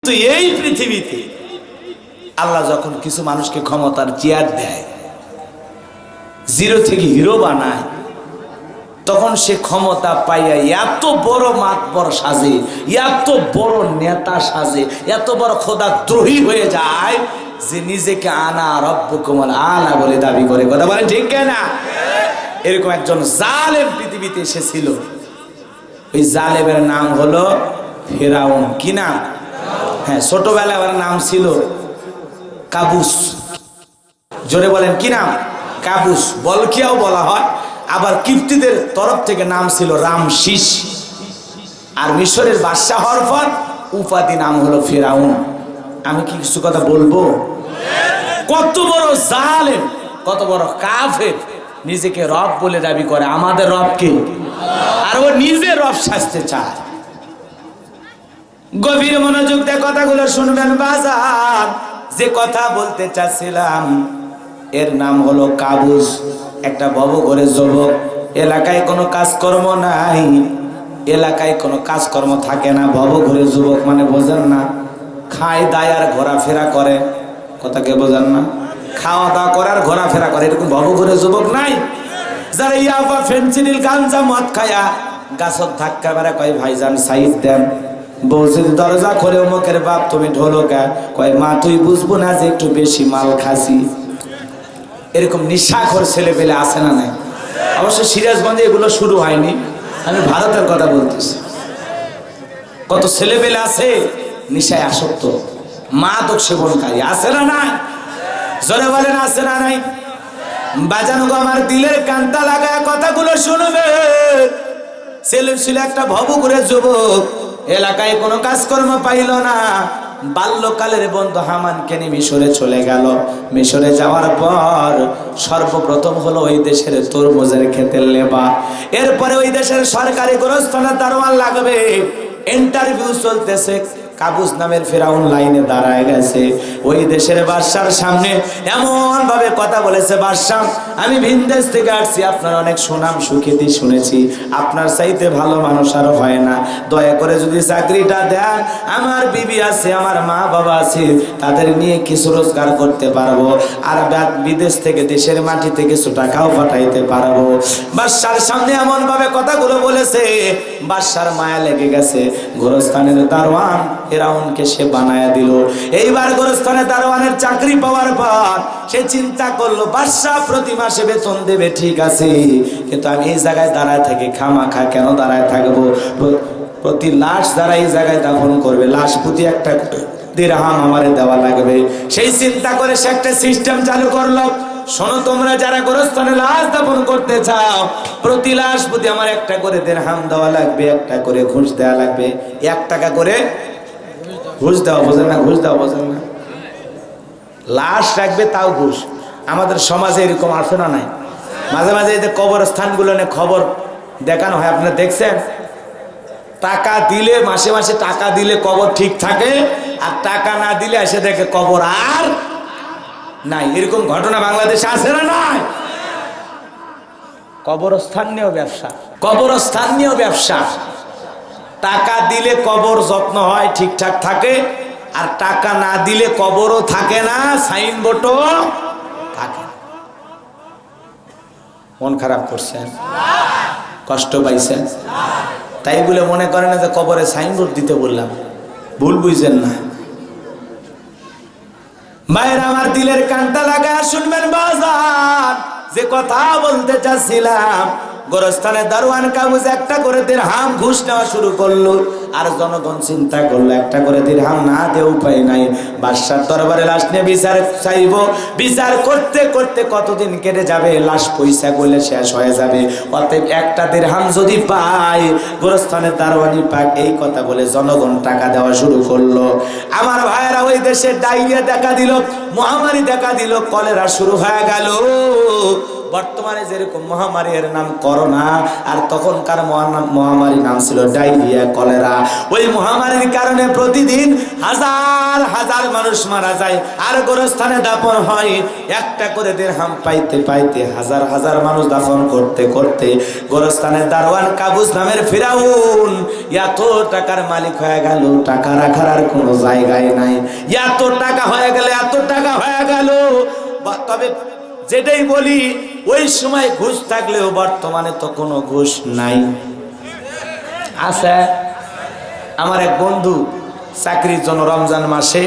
তো এই পৃথিবীতে আল্লাহ যখন কিছু মানুষকে ক্ষমতার চেয়ার দেয়, জিরো থেকে হিরো বানায়, তখন সে ক্ষমতা পাইয়া এত বড় মাতবর সাজে, এত বড় নেতা সাজে, এত বড় খোদা দ্রোহী হয়ে যায় যে নিজেকে আনা রব্বুকুমুল আলা বলে দাবি করে। কথা বলেন ঠিক না? এরকম একজন জালেম পৃথিবীতে এসেছিল। ওই জালেমের নাম হলো ফেরাউন। কি নাম? হ্যাঁ, ছোটবেলায় আমার নাম ছিল কাবুস। জোরে বলেন কি নাম? কাবুস। বলকিয়াও বলা হয়। আবার কিপ্তিদের তরফ থেকে নাম ছিল রামশিস। আর মিশরের বাদশাহ হওয়ার পর উপাধি নাম হলো ফেরাউন। আমি কি কিছু কথা বলবো? কত বড় জালেম, কত বড় কাফের, নিজেকে রব বলে দাবি করে। আমাদের রব কে? আর ও নিজে রব সাজতে চায়। গভীর মনোযোগ দিয়ে কথাগুলো শুনবেন বাজার। যে কথা বলতে চাচ্ছিলাম এর নাম হলো কাবুস। একটা ভবঘুরে যুবক, এলাকায় কোনো কাজকর্ম নাই, এলাকায় কোনো কাজকর্ম থাকে না। ভবঘুরে যুবক মানে বোঝেন না? খায় দায় আর ঘোরাফেরা করে। কথা কে বোঝেন না? খাওয়া দাওয়া করে আর ঘোরাফেরা করে, এরকম ভবঘুরে যুবক নাই? যারা ইয়াবা ফেন্সিডিল গাঞ্জা মদ খায়া গাছত ধাক্কা মেরা কয় ভাইজান সাইড দেন। বলছে দরজা খোলে, মুখের বাপ তুমি ঢোলকা, কয় মা তুই বুঝবো না যে একটু বেশি মাল খাসি। এরকম নিশাখোর ছেলে পেলে আছে না নাই? অবশ্য সিরাজগঞ্জে এগুলো শুরু হয়নি, আমি ভারতের কথা বলতেছি। কত ছেলে পেলে আছে নিশায় আসক্ত, মাদক সেবনকারী, আছে না নাই? জোরে বলেন আছে না নাই? বাজানো গো, আমার দিলের কান্তা লাগায় কথাগুলো শুনবে। ছেলে ছিল একটা ভবঘুরে যুবক, এলাকায় কোনো কাজকর্ম পাইল না। বাল্যকালের বন্ধু হামানকে নিয়ে মিশরে চলে গেল। মিশরে যাওয়ার পর সর্বপ্রথম হলো ওই দেশের তরমুজের ক্ষেতের লেবার। এরপরে ওই দেশের সরকারি গোরস্থানের দারোয়ান লাগবে। ইন্টারভিউ চলতেছে। কাবুস নামের ফেরাউন লাইনে দাঁড়ায় গেছে। ওই দেশের বাদশার সামনে এমন ভাবে কথা বলেছে, বাদশা আমি ভিনদেশ থেকে আসছি, আপনার অনেক সুনাম সুখ্যাতি শুনেছি, আপনার চাইতে ভালো মানুষ আর হয় না। দয়া করে যদি চাকরিটা দেন, আমার বিবি আছে, আমার মা বাবা আছে, তাদের নিয়ে কিছু রোজগার করতে পারবো, আর বিদেশ থেকে দেশের মাটি থেকে কিছু টাকাও পাঠাইতে পারবো। বাদশার সামনে এমন ভাবে কথাগুলো বলেছে, বাদশার মায়া লেগে গেছে। গোরস্থানের দারোয়ান ফেরাউনকে সে বানায়া দিল। এইবার গোরস্থানে দারোয়ানের চাকরি পাওয়ার পর সে চিন্তা করলো, বাদশা প্রতি মাসে বেতন দেবে ঠিক আছে, কিন্তু আমি এই জায়গায় দাঁড়ায় থাকি খামাখা কেন দাঁড়ায় থাকবো? প্রতি লাশ যারা এই জায়গায় দাফন করবে, লাশ প্রতি একটা দিরহাম আমারে দেওয়া লাগবে। সেই চিন্তা করে সে একটা সিস্টেম চালু করলো। শোনো, তোমরা যারা গোরস্থানে লাশ দাফন করতে চাও, প্রতি লাশ প্রতি আমার একটা করে দিরহাম দেওয়া লাগবে, একটা করে ঘুষ দেওয়া লাগবে। 1 টাকা করে ঘুষ দেওয়া, বোঝেন না? ঘুষ দেওয়া বোঝেন না? লাশ রাখবে তাও ঘুষ। আমাদের সমাজে এরকম আছে না নাই? মাঝে মাঝে এই যে কবরস্থানগুলো নিয়ে খবর দেখানো হয়, আপনারা দেখছেন? টাকা দিলে, মাসে মাসে টাকা দিলে কবর ঠিক থাকে, আর টাকা না দিলে এসে দেখে কবর আর নাই। এরকম ঘটনা বাংলাদেশে আছে না নাই? কবরস্থান নিয়েও ব্যবসা, কবরস্থান নিয়েও ব্যবসা। টাকা দিলে কবর যত্ন হয়, ঠিকঠাক থাকে, আর টাকা না দিলে কবরও থাকে না, সাইনবোর্ডও থাকে। মন খারাপ করছেন? কষ্ট পাইছেন? তাই বলে মনে করেন না যে কবরে সাইনবোর্ড দিতে বললাম, ভুল বুঝছেন না। ভাইরা আমার, দিলের কানটা লাগা শুনবেন বাজার। যে কথা বলতে চাচ্ছিলাম, গোরস্থানের দারোয়ান কাবুস একটা করে দিরহাম ঘুষ নেওয়া শুরু করলো। আর জনগণ চিন্তা করলো, একটা করে দিরহাম না দিয়ে উপায় নাই, বাদশার দরবারে লাশ নিয়ে বিচার চাইব। বিচার করতে করতে কতদিন কেটে যাবে, লাশ পয়সা করলে শেষ হয়ে যাবে। অতএব একটা দিরহাম যদি পায়, গোরস্থানের দারোয়ানি পাক, এই কথা বলে জনগণ টাকা দেওয়া শুরু করলো। আমার ভাইয়েরা, ওই দেশে ডায়রিয়া দেখা দিল, মহামারী দেখা দিল, কলেরা শুরু হয়ে গেল। বর্তমানে যেরকম মহামারী, এর নাম করোনা, আর তখনকার মহামারীর নাম ছিল ডায়রিয়া, কলেরা। ওই মহামারীর কারণে প্রতিদিন হাজার হাজার মানুষ মারা যায়, আর গোরস্থানে দাফন হয়। একটা করে দিরহাম পাইতে পাইতে হাজার হাজার মানুষ দাফন করতে করতে গোরস্থানের দারোয়ান কাবুস নামের ফিরাউন এত টাকার মালিক হয়ে গেল, টাকা রাখার আর কোনো জায়গায় নাই। এত টাকা হয়ে গেল, এত টাকা হয়ে গেল। তবে যেটাই বলি, ওই সময় ঘুষ থাকলেও বর্তমানে তো কোনো ঘুষ নাই। আছে। আমার এক বন্ধু চাকরির জন্য রমজান মাসে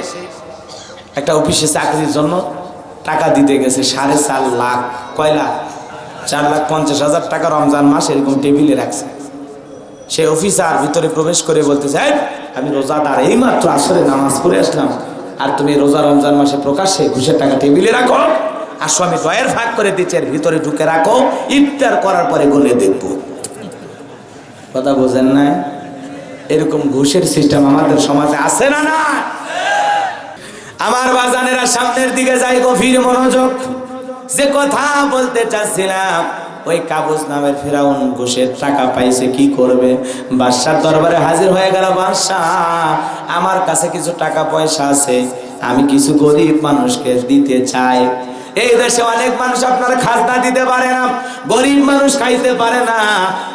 একটা অফিসে চাকরির জন্য টাকা দিতে গেছে 4.5 লাখ। কয় লাখ? 4,50,000 টাকা রমজান মাস এরকম টেবিলে রাখছে। সে অফিসার ভিতরে প্রবেশ করে বলতেছে, আমি রোজাদার, এই মাত্র আসরে নামাজ পড়ে আসলাম, আর তুমি রোজা রমজান মাসে প্রকাশ্যে ঘুষের টাকা টেবিলে রাখো? আসো, আমি দয়ের ভাগ করে দিচ্ছি, এর ভিতরে ঢুকে রাখো, ইফতার করার পরে গুনে দেখবো। কথা বোঝেন না? এরকম ঘুষের সিস্টেম আমাদের সমাজে আছে না? না। আমার বাজানেরা সামনের দিকে যাই, গভীর মনোযোগ। যে কথা বলতে চাচ্ছিলাম, ওই কাবুস নামের ফিরাউন ঘুষের টাকা পাইছে, কি করবে? বাদশার দরবারে হাজির হয়ে গেল, বাদশাহ আমার কাছে কিছু টাকা পয়সা আছে, আমি কিছু গরিব মানুষকে দিতে চাই। এই দেশে অনেক মানুষ আপনারা খাজনা দিতে পারে না, গরিব মানুষ খাইতে পারে না,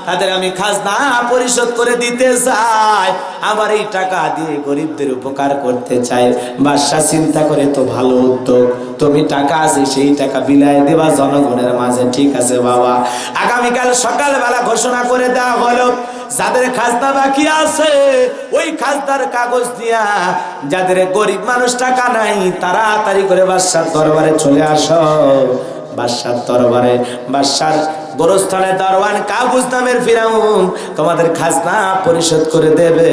তাদের আমি খাজনা পরিশোধ করে দিতে চাই, আবার এই টাকা দিয়ে গরিবদের উপকার করতে চাই। বাদশা চিন্তা করে, তো ভালো উদ্যোগ, তুমি টাকা আছে সেই টাকা বিলায় দেবা জনগণের মাঝে। ঠিক আছে বাবা। আগামীকাল সকালবেলা ঘোষণা করে দেওয়া হলো, যাদের খাজনা বাকি আছে ওই খাজনার কাগজ দিয়া, যাদের গরিব মানুষ টাকা নাই, তাড়াতাড়ি করে বাদশার দরবারে চলে আসো। বাদশার দরবারে বাদশার গোরস্থানের দারোয়ান কাবুস নামের ফিরাউন তোমাদের খাজনা পরিশোধ করে দেবে,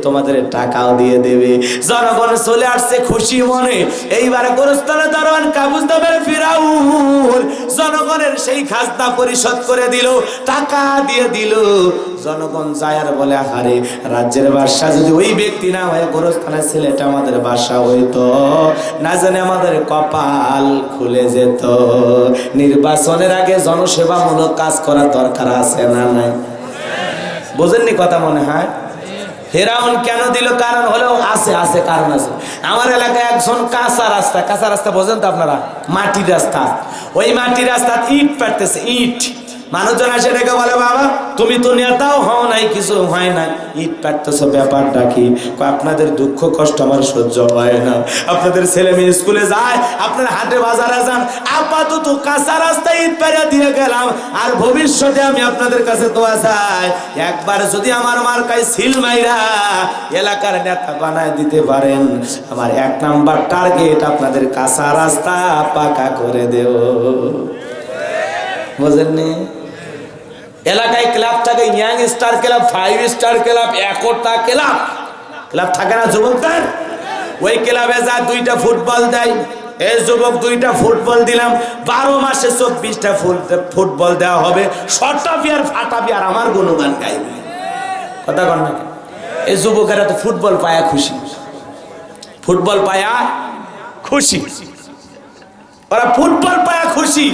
তোমাদের টাকাও দিয়ে দেবে। জনগণ চলে আসছে খুশি মনে। এইবারে গোরস্থানের দারোয়ান কাবুস নামের ফিরাউন জনগণের সেই খাজনা পরিশোধ করে দিল, টাকা দিয়ে দিল। জনগণ যায় আর বলে, আহারে, রাজ্যের বাদশা যদি ওই ব্যক্তি না হয়, গোরস্থানের ছেলেটা আমাদের বাদশা হইতো, না জানে আমাদের কপাল খুলে যেত। নির্বাচনের আগে জনসেবামূলক কাজ করার দরকার আছে না নাই? বোঝেননি কথা মনে হয়? ফিরাউন কেন দিল? কারণ হলো আছে, আছে কারণ আছে। আমার এলাকায় একজন কাঁচা রাস্তা বোঝেন তো আপনারা? মাটির রাস্তা। ওই মাটির রাস্তা ইট পাড়তেছে, ইট। মানুষজন আসে ডেকে বলে, বাবা তুমি তো নেতাও হও নাই, কিছু হয় নাই, ইট পাড়তেছ, ব্যাপারটা কি? আপনাদের দুঃখ কষ্ট আমার সহ্য হয় না, আপনাদের ছেলে মেয়ে স্কুলে যায়, আপনার হাটে বাজারে যান, আপাতত কাঁচা রাস্তায় ইট পাড়িয়ে দিয়ে গেলাম, আর ভবিষ্যতে আমি আপনাদের কাছে দোয়া চাই, একবার যদি আমার মার্কায় সিল মাইরা এলাকার নেতা বানায় দিতে পারেন, আমার 1 নাম্বার টার্গেট আপনাদের কাঁচা রাস্তা পাকা করে দেব। বুঝেননি? এলাকায় ক্লাব থাকে, young star club, 5 star club, 1টা ক্লাব থাকে না যুবকদের? ওই ক্লাবে যা 2টা ফুটবল দেয়, এই যুবক 2টা ফুটবল দিলাম, 12 মাসে 24টা ফুটবল দেওয়া হবে, শর্টা বিয়ার ফাটা বিয়ার আমার গুণগান গাইবে। কথা কন না? এই যুবকেরা তো ফুটবল পায়া খুশি, ফুটবল পায়া খুশি, ওরা ফুটবল পায়া খুশি।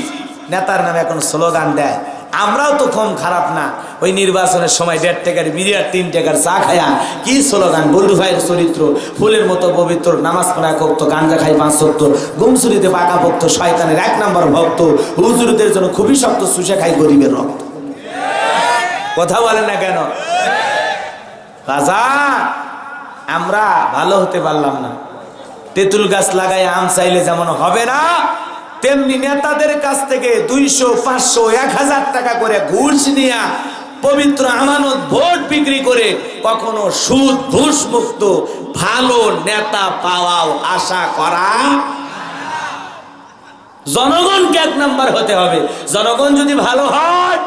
নেতার নামে এখন স্লোগান দেয়। আমরাও তো কম খারাপ না, ওই নির্বাচনের সময় 1.5 টাকার বিরিয়ার 3 টাকার চা খায়া কি স্লোগান, বন্ধু ভাইয়ের চরিত্র ফুলের মতো পবিত্র, নামাজ পড়া করত, গাঞ্জা খাই 5 ওয়াক্ত, গুমসুরিতে পাকা ভক্ত, শয়তানের 1 নম্বর ভক্ত, হুজুরদের জন্য খুবই শক্ত, সুশে খাই গরিবের রক্ত। কথা বলেন না কেন? রাজা, আমরা ভালো হতে পারলাম না। তেঁতুল গাছ লাগাই আম চাইলে যেমন হবে না, তেমনি নেতাদের কাছ থেকে 200, 500, 1000 টাকা করে ঘুষ নিয়ে পবিত্র আমানত ভোট বিক্রি করে কখনো সুদ ঘুষ মুক্ত ভালো নেতা পাওয়াও আশা করা। জনগণকে 1 নাম্বার হতে হবে। জনগণ যদি ভালো হয়,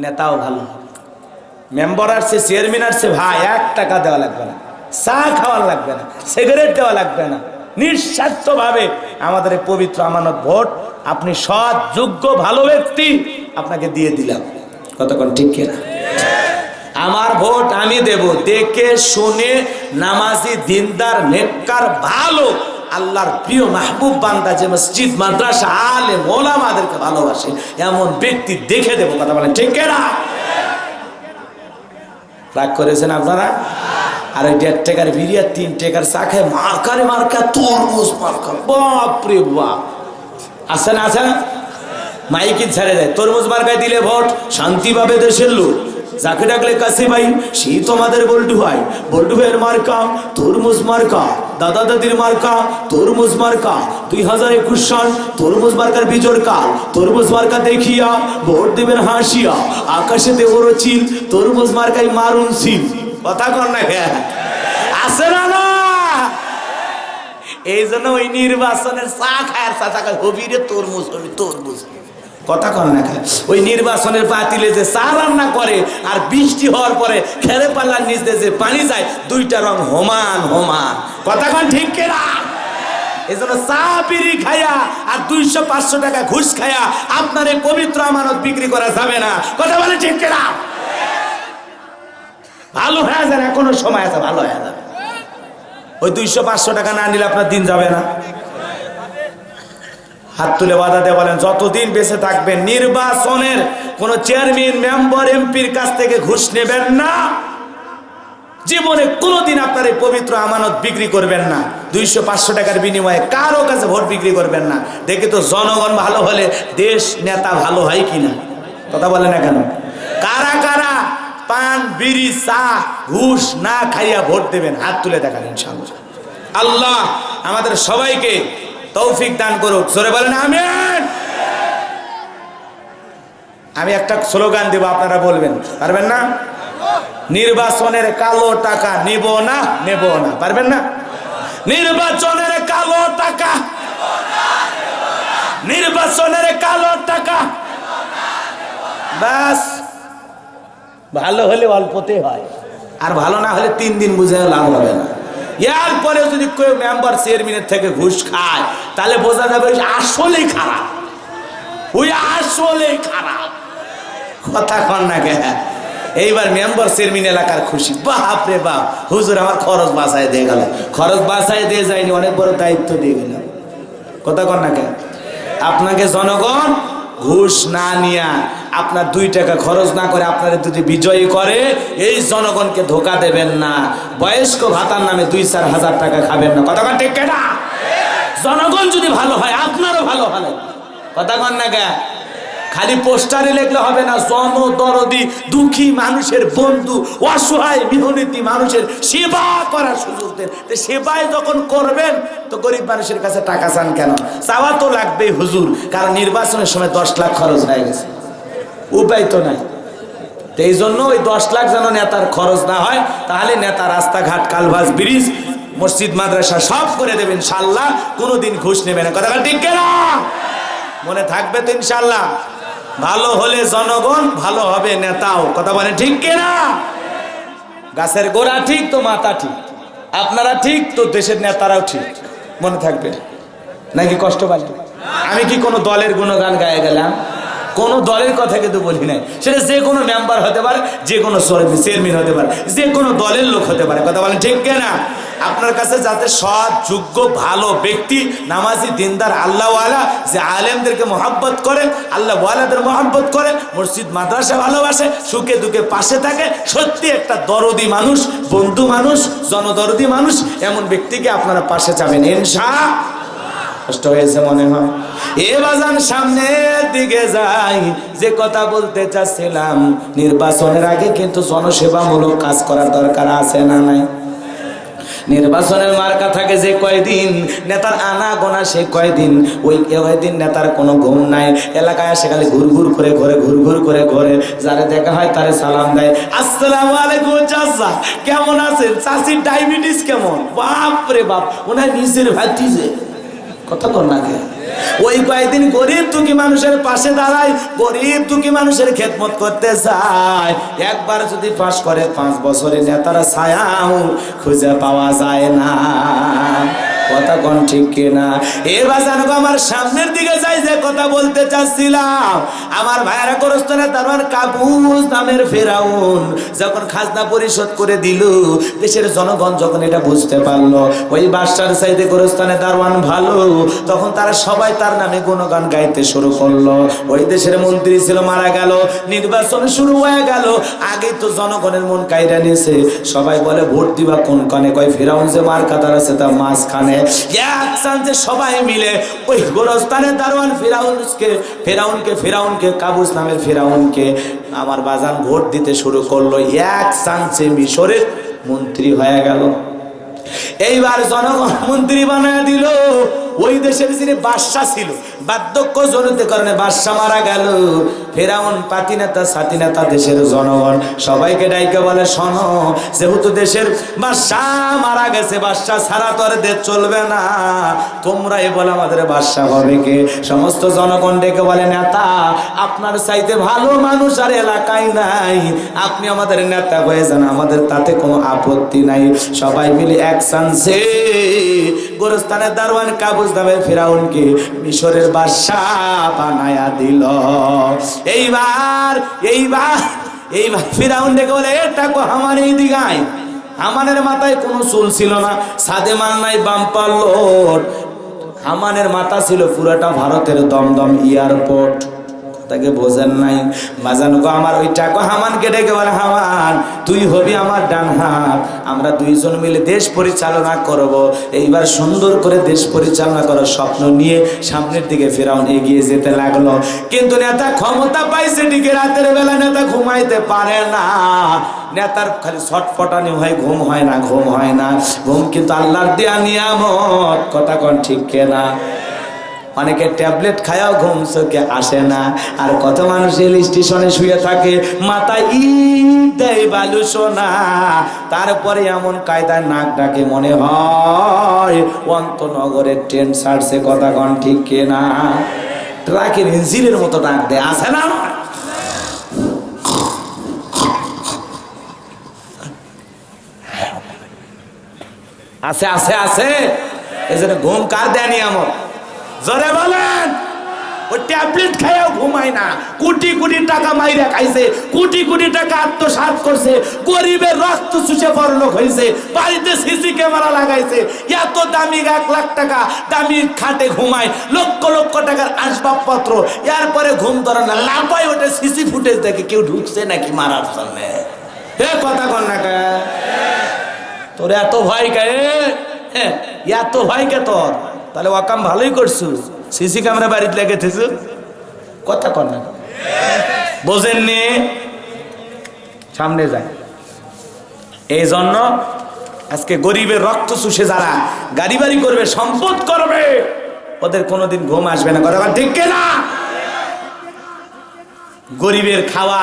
নেতাও ভালো হবে। মেম্বার আসছে, চেয়ারম্যান আসছে, ভাই 1 টাকা দেওয়া লাগবে না, চা খাওয়া লাগবে না, সিগারেট দেওয়া লাগবে না, নিঃস্বার্থভাবে আমাদের এই পবিত্র আমানত ভোট, আপনি সৎ যোগ্য ভালো ব্যক্তি, আপনাকে দিয়ে দিলাম। কতক্ষণ ঠিক কিনা? আমার ভোট আমি দেব, দেখে শুনে নামাজি দিনদার নেককার ভালো আল্লাহর প্রিয় মাহবুব বান্দা যে মসজিদ মাদ্রাসা আলেম ওলামাদেরকে ভালোবাসে এমন ব্যক্তি দেখে দেবো। কথা বলেন ঠিক না? রাগ করেছেন আপনারা? আর ওই 1.5 টাকার বিড়ি আর 3 টাকার চা খায় মার্কারে মার্কা, তরমুজ মার্কা, বাপরে বাপ। আছে না? আছে না? মাইকি ছেড়ে দেয়, তরমুজ মার্কায় দিলে ভোট, শান্তি পাবে দেশের লোক। যাকে ডাকলে কাছে ভাই, সেই তোমাদের বল্টু ভাই। বল্টু ভাইয়ের মার্কা তরমুজ মার্কা, দাদা দাদির মার্কা তরমুজ মার্কা। 2021 সাল তরমুজ মার্কার বিজয় কাল। তরমুজ মার্কা দেখিয়া ভোট দেবেন হাসিয়া, আকাশে দেবর চিল, তরমুজ মার্কায় মারুন সিল। কথা কর না? আছে না? না, এই জন্য ওই নির্বাচনের চা খায়, চা খায় হবিরে তরমুজ, হবি তরমুজ। কথা কন না? ওই নির্বাচনের পাতিলে যে চা রান্না করে আর বৃষ্টি হওয়ার পরে খেলে পাল্লার নিচে যে পানি যায়, দুইটা রং সমান সমান। কথা কন ঠিক কিনা? এই জন্য চা বিড়ি খায়া আর 200-500 টাকা ঘুষ খায়া আপনার এই পবিত্র আমানত বিক্রি করা যাবে না। কথা বলে ঠিক কিনা? ভালো হয়ে যান, এখনো সময় আছে, ভালো হয়ে যান। ওই 200-500 টাকা না নিলে আপনার দিন যাবে না। হাত তুলে বাধাতে বলেন, যতদিন বেঁচে থাকবেন নির্বাচনের কোন চেয়ারম্যান, মেম্বার, এমপির কাছ থেকে ঘুষ নেবেন না। জীবনে কোনোদিন আপনার এই পবিত্র আমানত বিক্রি করবেন না। 200-500 টাকার বিনিময়ে কারো কাছে ভোট বিক্রি করবেন না। দেখে তো জনগণ ভালো হলে দেশ নেতা ভালো হয় কিনা? কথা বলে না কেন? কারা কারা পান বিড়ি চা ঘুষ না খাইয়া ভোট দেবেন? হাত তুলে দেখান ইনশাআল্লাহ। আল্লাহ আমাদের সবাইকে তৌফিক দান করুক। জোরে বলেন আমিন। আমি একটা স্লোগান দেব, আপনারা বলবেন, পারবেন না? নির্বাচনের কালো টাকা নিব না, নেব না। পারবেন না? নির্বাচনের কালো টাকা, নির্বাচনের কালো টাকা। বাস, ভালো হলে অল্পতে হয়, আর ভালো না হলে 3 দিন বুঝে লাভ হবে না। এরপরে যদি কেউ মেম্বার চেয়ারম্যানের থেকে ঘুষ খায়, তাহলে বোঝা যাবে আসলেই খারাপ, ওই আসলেই খারাপ। কথা কন না কে? এইবার মেম্বার চেয়ারম্যান এলাকার খুশি, বাপ রে বাপ, হুজুর আমার খরচ বাঁচায় দিয়ে গেল। খরচ বাঁচায় দিয়ে যায়নি, অনেক বড় দায়িত্ব দিয়ে গেল। কথা কন না কে? আপনাকে জনগণ ঘুষ না নিয়া, আপনার 2 টাকা খরচ না করে আপনারা যদি বিজয়ী করে, এই জনগণকে ধোকা দেবেন না। বয়স্ক ভাতার নামে 2-4 হাজার টাকা খাবেন না। কথা কন ঠিক না? জনগণ যদি ভালো হয়, আপনারও ভালো হবে। কথা কন না কে? খালি পোস্টারে লিখলে হবে না। জনদরদি দুঃখী মানুষের বন্ধু, অসহায় মেহনতি মানুষের সেবা করার সুযোগ দেন। সেবায় যখন করবেন তো গরিব মানুষের কাছে টাকা চান কেন? চাওয়া তো লাগবেই হুজুর, কারণ নির্বাচনের সময় 10 লাখ খরচ হয়ে গেছে, উপায় তো নাই। এই জন্য ওই 10 লাখ যেন নেতার খরচ না হয়, তাহলে নেতা রাস্তাঘাট, কালভাস, ব্রিজ, মসজিদ, মাদ্রাসা সব করে দেবেন ইনশাআল্লাহ। কোনোদিন ঘুষ নেবে না। কথা ঠিক কিনা? মনে থাকবে তো ইনশাআল্লাহ। ভালো হলে জনগণ, ভালো হবে নেতাও। কথা বলে ঠিক কিনা? গাছের গোড়া ঠিক তো মাথা ঠিক, আপনারা ঠিক তো দেশের নেতারাও ঠিক। মনে থাকবে নাকি? কষ্ট পাইলে আমি কি কোনো দলের গুণগান গায়ে গেলাম? কোন দলের কথা কিন্তু বলি নাই। সেটা যে কোনো মেম্বার হতে পারে, যে কোনো চেয়ারম্যান হতে পারে, যে কোনো দলের লোক হতে পারে। কথা বলেন ঠিক কিনা? আপনার কাছে যাতে সৎ, যোগ্য, ভালো ব্যক্তি, নামাজি, দিনদার, আল্লাহওয়ালা, যে আলেমদেরকে মহব্বত করে, আল্লাহওয়ালাদের মহব্বত করে, মসজিদ মাদ্রাসা ভালোবাসে, সুখে দুঃখে পাশে থাকে, সত্যি একটা দরদি মানুষ, বন্ধু মানুষ, জনদরদি মানুষ, এমন ব্যক্তিকে আপনারা পাশে যাবেন ইনশাআল্লাহ। কষ্ট হয়েছে মনে হয়? এ বাজান সামনের দিকে যাই। যে কথা বলতে চাচ্ছিলাম, নির্বাচনের আগে কিন্তু জনসেবামূলক কাজ করার দরকার আছে না নাই? নির্বাচনের মার্কা থাকে যে কয়দিন, নেতার আনা গোনা সে কয়দিন, ওই কয়দিন নেতার কোনো ঘুম নাই। এলাকায় আসে খালি ঘুরঘুর করে ঘরে, ঘুরঘুর করে ঘরে, যারে দেখা হয় তারে সালাম দেয়, আসসালামু আলাইকুম চাচা, কেমন আছেন? চাচির ডায়াবেটিস কেমন? বাপ রে বাপ, ওনার নিজের ভাতিজে। কথা কর না কে? ওই কয়েকদিন গরিব দুঃখী মানুষের পাশে দাঁড়ায়, গরিব দুঃখী মানুষের খেদমত করতে চায়। একবার যদি পাস করে 5 বছরে নেতারা ছায়াও খুঁজে পাওয়া যায় না। কথা কোন ঠিক কিনা? এবার জানো আমার সামনের দিকে যাই যে কথা বলতে চাচ্ছিলাম, আমার ভাইয়েরা গোরস্থানে দারোয়ান কাবুস নামের ফেরাউন যখন খাজনা পরিশোধ করে দিল, দেশের জনগণ যখন এটা বুঝতে পারলো ওই বাদশার চাইতে গোরস্থানে দারোয়ান ভালো, তখন তারা সবাই তার নামে গুণগান গাইতে শুরু করলো। ওই দেশের মন্ত্রী ছিল, মারা গেল, নির্বাচন শুরু হয়ে গেল, আগে তো জনগণের মন কাইরা নিছে, সবাই বলে ভোট দিবা কোন কানে? কয় ফেরাউন যে মার কাতার আছে তার মাঝখানে। এক চান্সে সবাই মিলে ওই গোরস্থানের দারোয়ান ফেরাউনকে কাবুস নামের ফেরাউনকে আমার বাজান ভোট দিতে শুরু করলো। এক চান্সে মিশরের মন্ত্রী হয়ে গেল। এইবার জনগণ মন্ত্রী বানায় দিল। ওই দেশের যিনি বাদশা ছিল, বার্ধক্য জনিত কারণে বাদশা মারা গেল। ফেরাউন পাতিনেতা সাতিনেতা দেশের জনগণ সবাইকে ডাইকে বলে, শোনো, যেহেতু দেশের বাদশা মারা গেছে, বাদশা ছাড়া তো আর দেশ চলবে না, তোমরাই বলে আমাদের বাদশা হবে কে? সমস্ত জনগণ ডেকে বলে, নেতা, আপনার চাইতে ভালো মানুষ আর এলাকায় নাই, আপনি আমাদের নেতা হয়ে যান, আমাদের তাতে কোনো আপত্তি নাই। সবাই মিলে এক চান্সে গোরস্থানের দারোয়ান কাবুস নামে ফেরাউনকে মিশরের বাদশা বানায়া দিল। এইবার ফেরাউন ডেকে বলে, এটা আমার এই দিঘায়, হামানের মাথায় কোনো চুল ছিল না, সাদে মান নাই, বাম্পার লোড। হামানের মাথা ছিল পুরোটা ভারতের দমদম এয়ারপোর্ট। তাকে বোঝেন নাই? বাজানো গো আমার ওই টাকা হামানকে ডেকে বলে, হামান, তুই হবি আমার ডান হাত, আমরা দুইজন মিলে দেশ পরিচালনা করব। এইবার সুন্দর করে দেশ পরিচালনা করার স্বপ্ন নিয়ে সামনের দিকে ফেরাউন এগিয়ে যেতে লাগলো। কিন্তু নেতা ক্ষমতা পাইছে ঠিকই, রাতের বেলা নেতা ঘুমাইতে পারে না, নেতার খালি ছটফটানি হয়, ঘুম হয় না। ঘুম কিন্তু আল্লাহর দেয়া নিয়ামত, কথা কোন ঠিক কিনা? অনেকে ট্যাবলেট খায়াও ঘুম চোখে আসে না, আর কত মানুষ রেল স্টেশনে শুয়ে থাকে, মাথায় ইট দেয় বালু সোনা, তারপরে এমন কায়দায় নাক ডাকে মনে হয় অন্তনগরের ট্রেন ছাড়ছে, কথা কোন ঠিক কিনা? ট্রাকের ইঞ্জিনের মতো ডাক দেয়, আছে না? আছে। এই জন্য ঘুম কার দেয়নি আমার? জোরে বলেন। ওই ট্যাবলেট খাইও ঘুমায় না, কোটি কোটি টাকা মাইরা খাইছে, কোটি টাকা আত্মসাৎ করছে, গরিবের রক্ত চুষে পরলোক হয়েছে, বাড়িতে সিসি ক্যামেরা লাগাইছে, এত দামি 1 লাখ টাকা দামি খাটে ঘুমায়, লক্ষ টাকার আসবাবপত্র, এরপরে ঘুম ধরে না, লাফায় ওঠে, সিসি ফুটেজ দেখে কেউ ঢুকছে নাকি মারার জন্য। কথা কন না কে? তোর এত ভয় কে? এত ভয় কে তোর? তাহলে ওয়াকাম ভালোই করছু, সিসি ক্যামেরা বাড়িতে লেগেছিস, কথা কর না, বোঝেননি? সামনে যায়। এই জন্য আজকে গরিবের রক্ত চুষে যারা গাড়ি বাড়ি করবে, সম্পদ করবে, ওদের কোনোদিন ঘুম আসবে না, কথা ঠিক না? গরিবের খাওয়া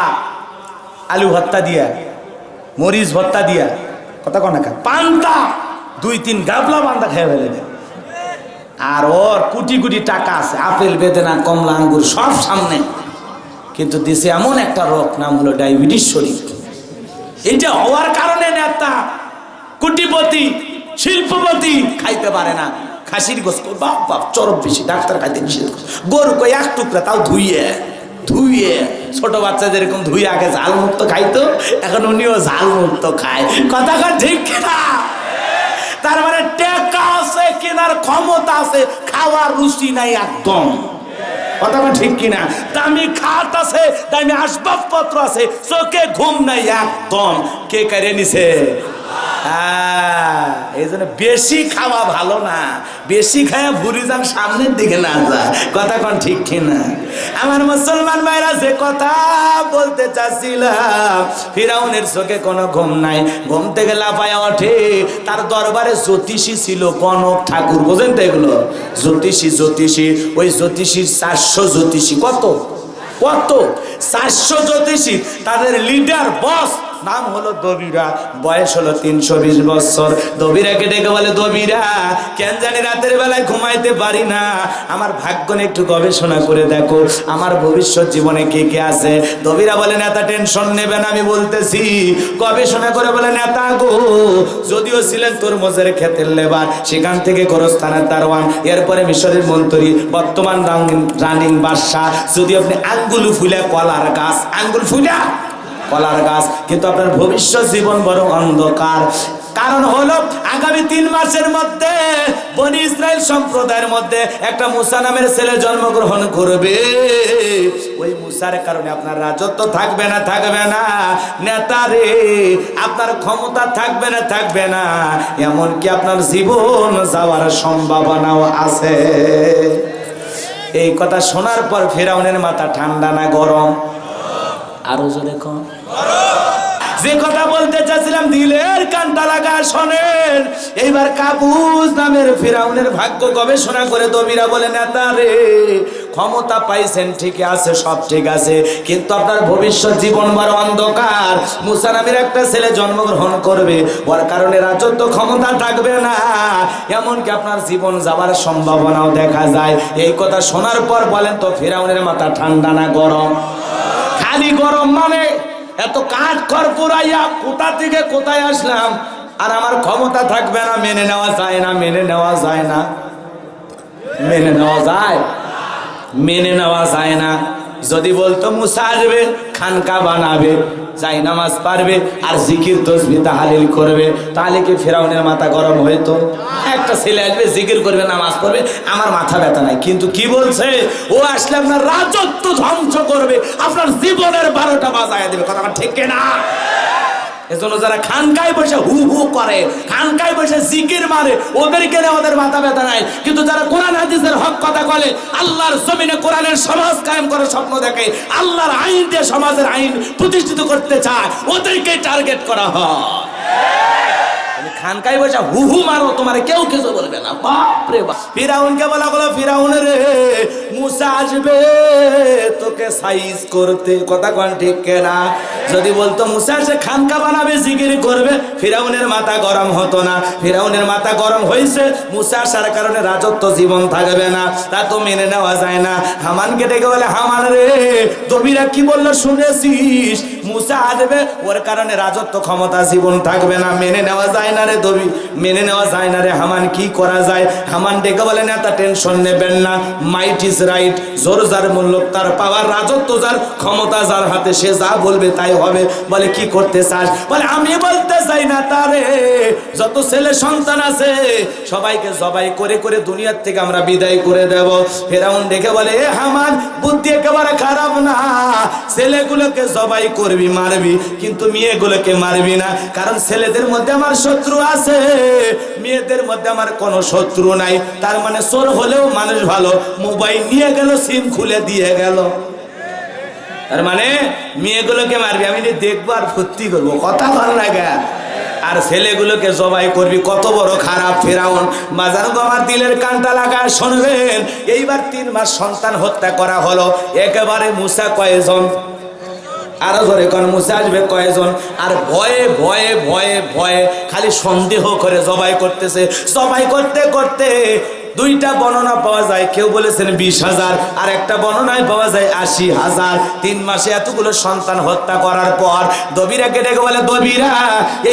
আলু ভর্তা দিয়া, মরিচ ভর্তা দিয়া, কথা কর না, পান্তা 2-3 গাবলা পান্তা খেয়ে ফেলে দেয়। আর ওর কোটি টাকা আছে, আপেল, বেদেনা, কমলা, আঙ্গুর সব সামনে, কিন্তু দেশে এমন একটা রোগ নাম হলো ডায়াবেটিস শরীর। এটা হওয়ার কারণে নেতা, কোটিপতি, শিল্পপতি খাইতে পারে না, খাসির গোস্ত বাপ চরম বেশি, ডাক্তার খাইতে নিষেধ, গরু কই 1 টুকরা তাও ধুইয়ে ছোট বাচ্চা যেরকম ধুইয়ে আগে ঝাল মুক্ত খাইতো, এখন উনিও ঝাল মুক্ত খায়, কথা ঠিক না? তার মানে টাকা আছে, কেনার ক্ষমতা আছে, খাওয়ার রুচি নাই একদম, কথা ঠিক কিনা? দামি খাট আছে, দামি আসবাবপত্র আছে, চোখে ঘুম নাই একদম, কে কেড়ে নিছে? এই জন্য বেশি খাওয়া ভালো না, বেশি খায়া ভুরি যান সামনের দিকে না যায়, কথা কোন ঠিক কিনা? আমার মুসলমান ভাইরা, যে কথা বলতে চাচ্ছিলাম, ফিরাউনের চোখে কোনো ঘুম নাই, ঘুম থেকে লাফায়া ওঠে, তার দরবারে জ্যোতিষী ছিল, গণক ঠাকুর, বোঝেন তো এগুলো? জ্যোতিষী, ওই জ্যোতিষীর 400 জ্যোতিষী, কত 400 জ্যোতিষী, তাদের লিডার বস নাম হলো দবিরা, বয়স হলো 320 বছর। দবিরাকে ডেকে বলে, দবিরা কেন জানি রাতের বেলায় ঘুমাইতে পারি না, আমার ভাগ্য নিয়ে একটু গবেষণা করে দেখো, আমার ভবিষ্যৎ জীবনে কে কে আছে। দবিরা বলে, নেতা টেনশন নেবেন, আমি বলতেছি। গবেষণা করে বলে, নেতা গো, যদিও ছিলেন তরমুজের ক্ষেতের লেবার, সেখান থেকে গোরস্থানের দারোয়ান, এরপরে মিশরের মন্ত্রী, বর্তমান রানিং বাদশাহ, যদি আপনি আঙ্গুল ফুলে কলার গাছ, আঙ্গুল ফুলা কলার গাছ, কিন্তু আপনার ভবিষ্যৎ জীবন বড় অন্ধকার। কারণ হলো আগামী 3 মাসের মধ্যে বনি ইসরায়েল সম্প্রদায়ের মধ্যে একটা মুসা নামের ছেলে জন্মগ্রহণ করবে। ওই মুসার কারণে আপনার রাজত্ব থাকবে না, থাকবে না নেতারে, আপনার ক্ষমতা থাকবে না, থাকবে না, এমনকি আপনার জীবন যাওয়ার সম্ভাবনাও আছে। এই কথা শোনার পর ফেরাউনের মাথা ঠান্ডা না গরম? আরো জোরে কম। যে কথা বলতে চাচ্ছিলাম দিলের কানটা লাগা শোনেন। এইবার কাবুস নামের ফিরাউনের ভাগ্য গবেষণা করে দবিরা বলে, নেতা রে, ক্ষমতা পাইছেন ঠিকই আছে, সব ঠিক আছে, কিন্তু আপনার ভবিষ্যৎ জীবন বড় অন্ধকার। মুসা নামের একটা ছেলে জন্মগ্রহণ করবে, ওর কারণে রাজত্ব ক্ষমতা থাকবে না, এমনকি আপনার জীবন যাওয়ার সম্ভাবনাও দেখা যায়। এই কথা শোনার পর বলেন তো ফিরাউনের মাথা ঠান্ডা না গরম? খালি গরম মানে এত কাঠ খড় পুরাইয়া কোথা থেকে কোথায় আসলাম, আর আমার ক্ষমতা থাকবে না, মেনে নেওয়া যায় না, মেনে নেওয়া যায় না, মেনে নেওয়া যায়, মেনে নেওয়া যায় না। যদি বলতো মুসা আসবে, খানকা বানাবে, যাই নামাজ পারবে, আর জিকির তসবিহ তাহলিল করবে, তাহলে কি ফেরাউনের মাথা গরম হইতো? একটা ছেলে আসবে, জিকির করবে, নামাজ পড়বে, আমার মাথা ব্যথা নাই। কিন্তু কি বলছে, ও আসলে আপনার রাজত্ব ধ্বংস করবে, আপনার জীবনের 12টা বাজায় দেবে। কথা ঠিক না? এজন্য যারা খানকায় বসে হু হু করে, খানকায় বসে জিকির মারে, ওদেরকে ওদের মাথা ব্যথা নাই। কিন্তু যারা কোরআন হাদিসের হক কথা বলে, আল্লাহর জমিনে কোরআনের সমাজ কায়েম করার স্বপ্ন দেখে, আল্লাহর আইন দিয়ে সমাজের আইন প্রতিষ্ঠিত করতে চায়, ওদেরকে টার্গেট করা হয়। খানকায় বসে হু হু মারো, তোমার কেউ কিছু বলবে না। বাপ রে বাপ। ফিরাউনকে বলা হলো, ফিরাউন রে, মুসা আসবে তোকে সাইজ করতে। কথা কোন ঠিক না? যদি বলতো মুসা এসে খানকা বানাবে, জিকির করবে, ফিরাউনের মাথা গরম হতো না। ফিরাউনের মাথা গরম হয়েছে, মুসা আসার কারণে রাজত্ব জীবন থাকবে না, তা তো মেনে নেওয়া যায় না। হামানকে ডেকে বলে, হামান রে, দবিরা কি বললো শুনেছিস? মুসা আসবে, ওর কারণে রাজত্ব ক্ষমতা জীবন থাকবে না, মেনে নেওয়া যায় না রে দবি, মেনে নেওয়া যায় না রে। হামান কি করা যায়? হামান ডেকে বলে, নেতা টেনশন নেবেন না, মাইট ইজ রাইট, জোর যার মূল্য তার পাওয়ার, রাজত্ব যার, ক্ষমতা যার হাতে, সে যা বলবে তাই হবে। বলে কি করতে চাস? বলে আমি বলতে চাই না তারে, যত ছেলে সন্তান আছে সবাইকে জবাই করে করে দুনিয়ার থেকে আমরা বিদায় করে দেব। ফেরাউন ডেকে বলে, এ হামান, বুদ্ধি একেবারে খারাপ না, ছেলেগুলোকে জবাই করবি, মারবি, কিন্তু মেয়েগুলোকে মারবি না, কারণ ছেলেদের মধ্যে আমার শত্রু আছে, মেয়েদের মধ্যে আমার কোনো শত্রু নাই। তার মানে চোর হলেও মানুষ ভালো, মোবাইল নিয়ে গেল, সিম খুলে দিয়ে গেল, তার মানে মেয়েগুলোকে মারবি, আমি দেখবো আর ফুর্তি করবো। কথা ভালো লাগে। আর ছেলেগুলোকে জবাই করবি, কত বড় খারাপ ফেরাউন। বাজার আমার দিলের কানটা লাগা শুনবেন। এইবার 3 মাস সন্তান হত্যা করা হলো। একেবারে মুসা কয়জন? আরো ধরে কোন মুসা আসবে কয়জন? আর ভয়ে ভয়ে ভয়ে ভয়ে খালি সন্দেহ করে জবাই করতেছে। জবাই করতে করতে 2টা বর্ণনা পাওয়া যায়, কেউ বলেছেন 20,000, আর একটা বর্ণনায় পাওয়া যায় 80,000। 3 মাসে এতগুলো সন্তান হত্যা করার পর দবিরাকে ডেকে বলে, দবিরা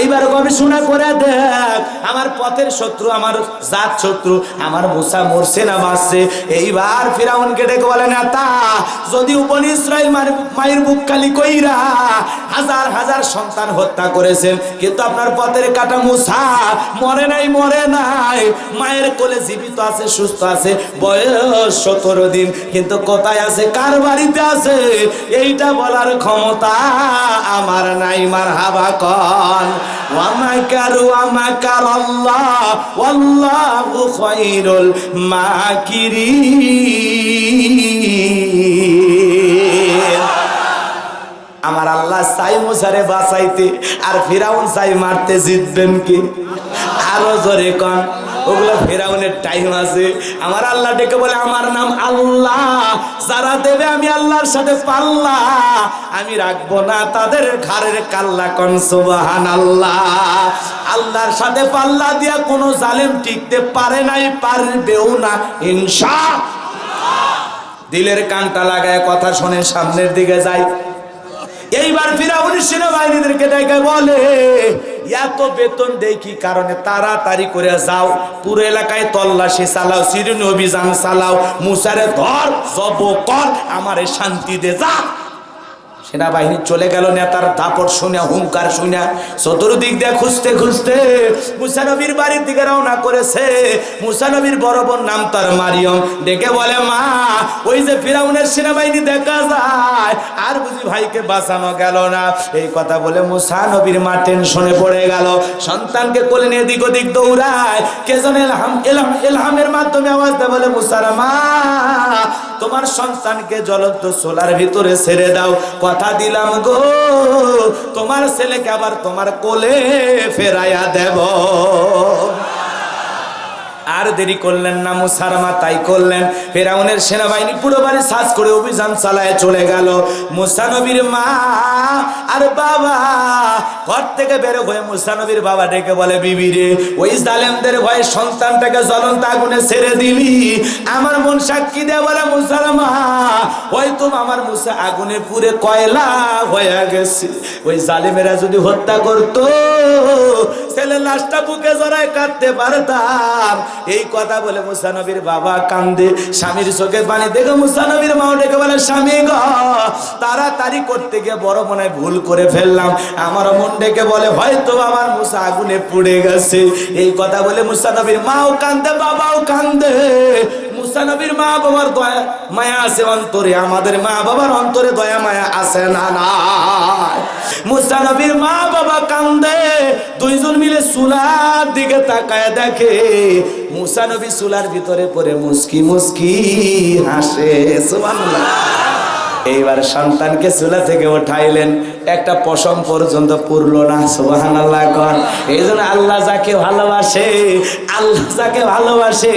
এইবার গবেষণা করে দেখ, আমার পথের শত্রু, আমার জাত শত্রু, আমার মুসা মরছে না বাঁচছে। এইবার ফিরাউনকে ডেকে বলে, নেতা, যদিও বনি ইসরাইল মায়ের বুক খালি কইরা হাজার হাজার সন্তান হত্যা করেছেন, কিন্তু আপনার পথের কাটা মুসা মরে নাই, মরে নাই, মায়ের কোলে জীবিত আছে, সুস্থ আছে, বয়স 17 দিন, কিন্তু কোথায় আছে, কার বাড়িতে আছে, এইটা বলার ক্ষমতা আমার নাই। মারহাবা কন। ওয়া মাকারু ওয়া মাকারাল্লাহ ওয়াল্লাহু খায়রুল মাকিরিন। আমার আল্লাহ চাই মুসারে বাঁচাইতে, আর ফিরাউন চাই মারতে, জিতবেন কি? আরো জোরে কন। ওগুলো ফেরাউনের টাইম আছে। আমার আল্লাহ ডেকে বলে আমার নাম আল্লাহ, যারা দেবে আমি আল্লাহর সাথে পাল্লা, আমি রাখবো না তাদের ঘাড়ের কাল্লা। কন সুবহানাল্লাহ। আল্লাহর সাথে পাল্লা দিয়া কোনো জালেম টিকতে পারে নাই, পারবেও না ইনশাআল্লাহ। দিলের কানটা লাগায় কথা শুনে সামনের দিকে যাই। এইবার ফিরাউন সেনাবাহিনীদেরকে ডেকে বলে এত বেতন দেই কি কারণে? তাড়াতাড়ি করে যাও, পুরো এলাকায় তল্লাশি চালাও, চিরুনি অভিযান চালাও, মুসারে ধর, জব কর, আমারে শান্তি দে, যা। সেনাবাহিনী চলে গেল। নেতার দাপট শুনে, হুঙ্কার শুনে চতুর্দিক দিয়ে খুঁজতে খুঁজতে মুসা নবীর বাড়ির দিকে রওনা করেছে। মুসা নবীর বড় বোন নাম তার মারিয়ম, ডেকে বলে মা, ওই যে ফিরাউনের সেনাবাহিনী দেখা যায়, আর বুঝি ভাইকে বাঁচানো গেল না। এই কথা বলে মুসা নবীর মা টেনশনে পড়ে গেল। সন্তানকে কোলে নিয়ে এদিক ওদিক দৌড়ায়। কে যেন এলহামের মাধ্যমে আওয়াজ দেয়, বলে মুসার মা, তোমার সন্তানকে জ্বলন্ত চুলার ভিতরে ছেড়ে দাও, কথা দিলাম গো তোমার ছেলেকে আবার তোমার কোলে ফেরাইয়া দেব। আর দেরি করলেন না মুসার মা, তাই করলেন। ফিরাউনের সেনাবাহিনী পুরো বাড়ি সার্চ করে অভিযান চালায় চলে গেল। মুসা নবীর মা আর বাবা ঘর থেকে বের হয়ে মুসা নবীর বাবা ডেকে বলে, বিবি রে, ওই জালেমদের ভয়ে সন্তানটাকে জ্বলন্ত আগুনে ছেড়ে দিলি। আমার মন সাক্ষী দেয়, বলে মুসার মা, হয়তো আমার মুসা আগুনে পুড়ে কয়লা হয়ে গেছে। ওই জালেমেরা যদি হত্যা করতো, ছেলের লাশটা বুকে জড়ায় কাঁদতে পারতাম। এই কথা বলে মুসা নবীর বাবা কান্দে। স্বামীর চোখে পানি দেখে মুসা নবীর মাও ডেকে বলে, স্বামী গো, তাড়াতাড়ি করতে গিয়ে বড় মনে হয় ভুল করে ফেললাম। আমার মন ডেকে বলে, হয়তো আমার মুসা আগুনে পুড়ে গেছে। এই কথা বলে মুসা নবীর মাও কান্দে, বাবাও কান্দে। মুসা নবীর মা বাবার দয়া মায়া আছে অন্তরে, আমাদের মা বাবার অন্তরে দয়া মায়া আছে না? নাই। মুসা নবীর মা বাবা কান্দে। দুইজন মিলে চুলার দিকে তাকায় দেখে মুসা নবী চুলার ভিতরে পড়ে মুস্কি মুস্কি হাসে। সুবহানাল্লাহ। এইবার সন্তানকে চুলা থেকে উঠাইলেন, একটা পশম পর্যন্ত পুরলো না। সুবহানাল্লাহ কর। এই জন্য আল্লাহ যাকে ভালোবাসে, আল্লাহ যাকে ভালোবাসে,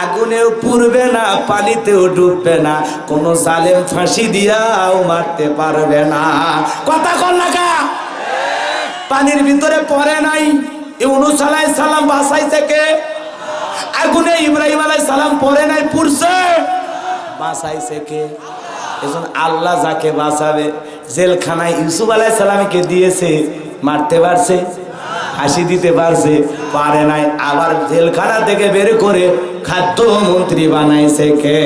আগুনেও পুড়বে না, পানিতেও ডুববে না, কোন জালেম ফাঁসি দিয়াও মারতে পারবে না। কথা কর না কা? পানির ভিতরে পড়ে নাই। ইউনূস আলাইহিস সালাম বাঁচাইছে কে? আগুনে ইব্রাহিম আলাইহিস সালাম পড়ে নাই, পুড়ছে, বাঁচাইছে কে? এজন্য আল্লাহ যাকে বাঁচাবে। জেলখানায় ইউসুফ আলাইহিস সালামকে দিয়েছে, মারতে পারছে? ফাঁসি দিতে পারছে? পারে নাই। আবার জেলখানা থেকে বের করে খাদ্যমন্ত্রী বানাইছে কে?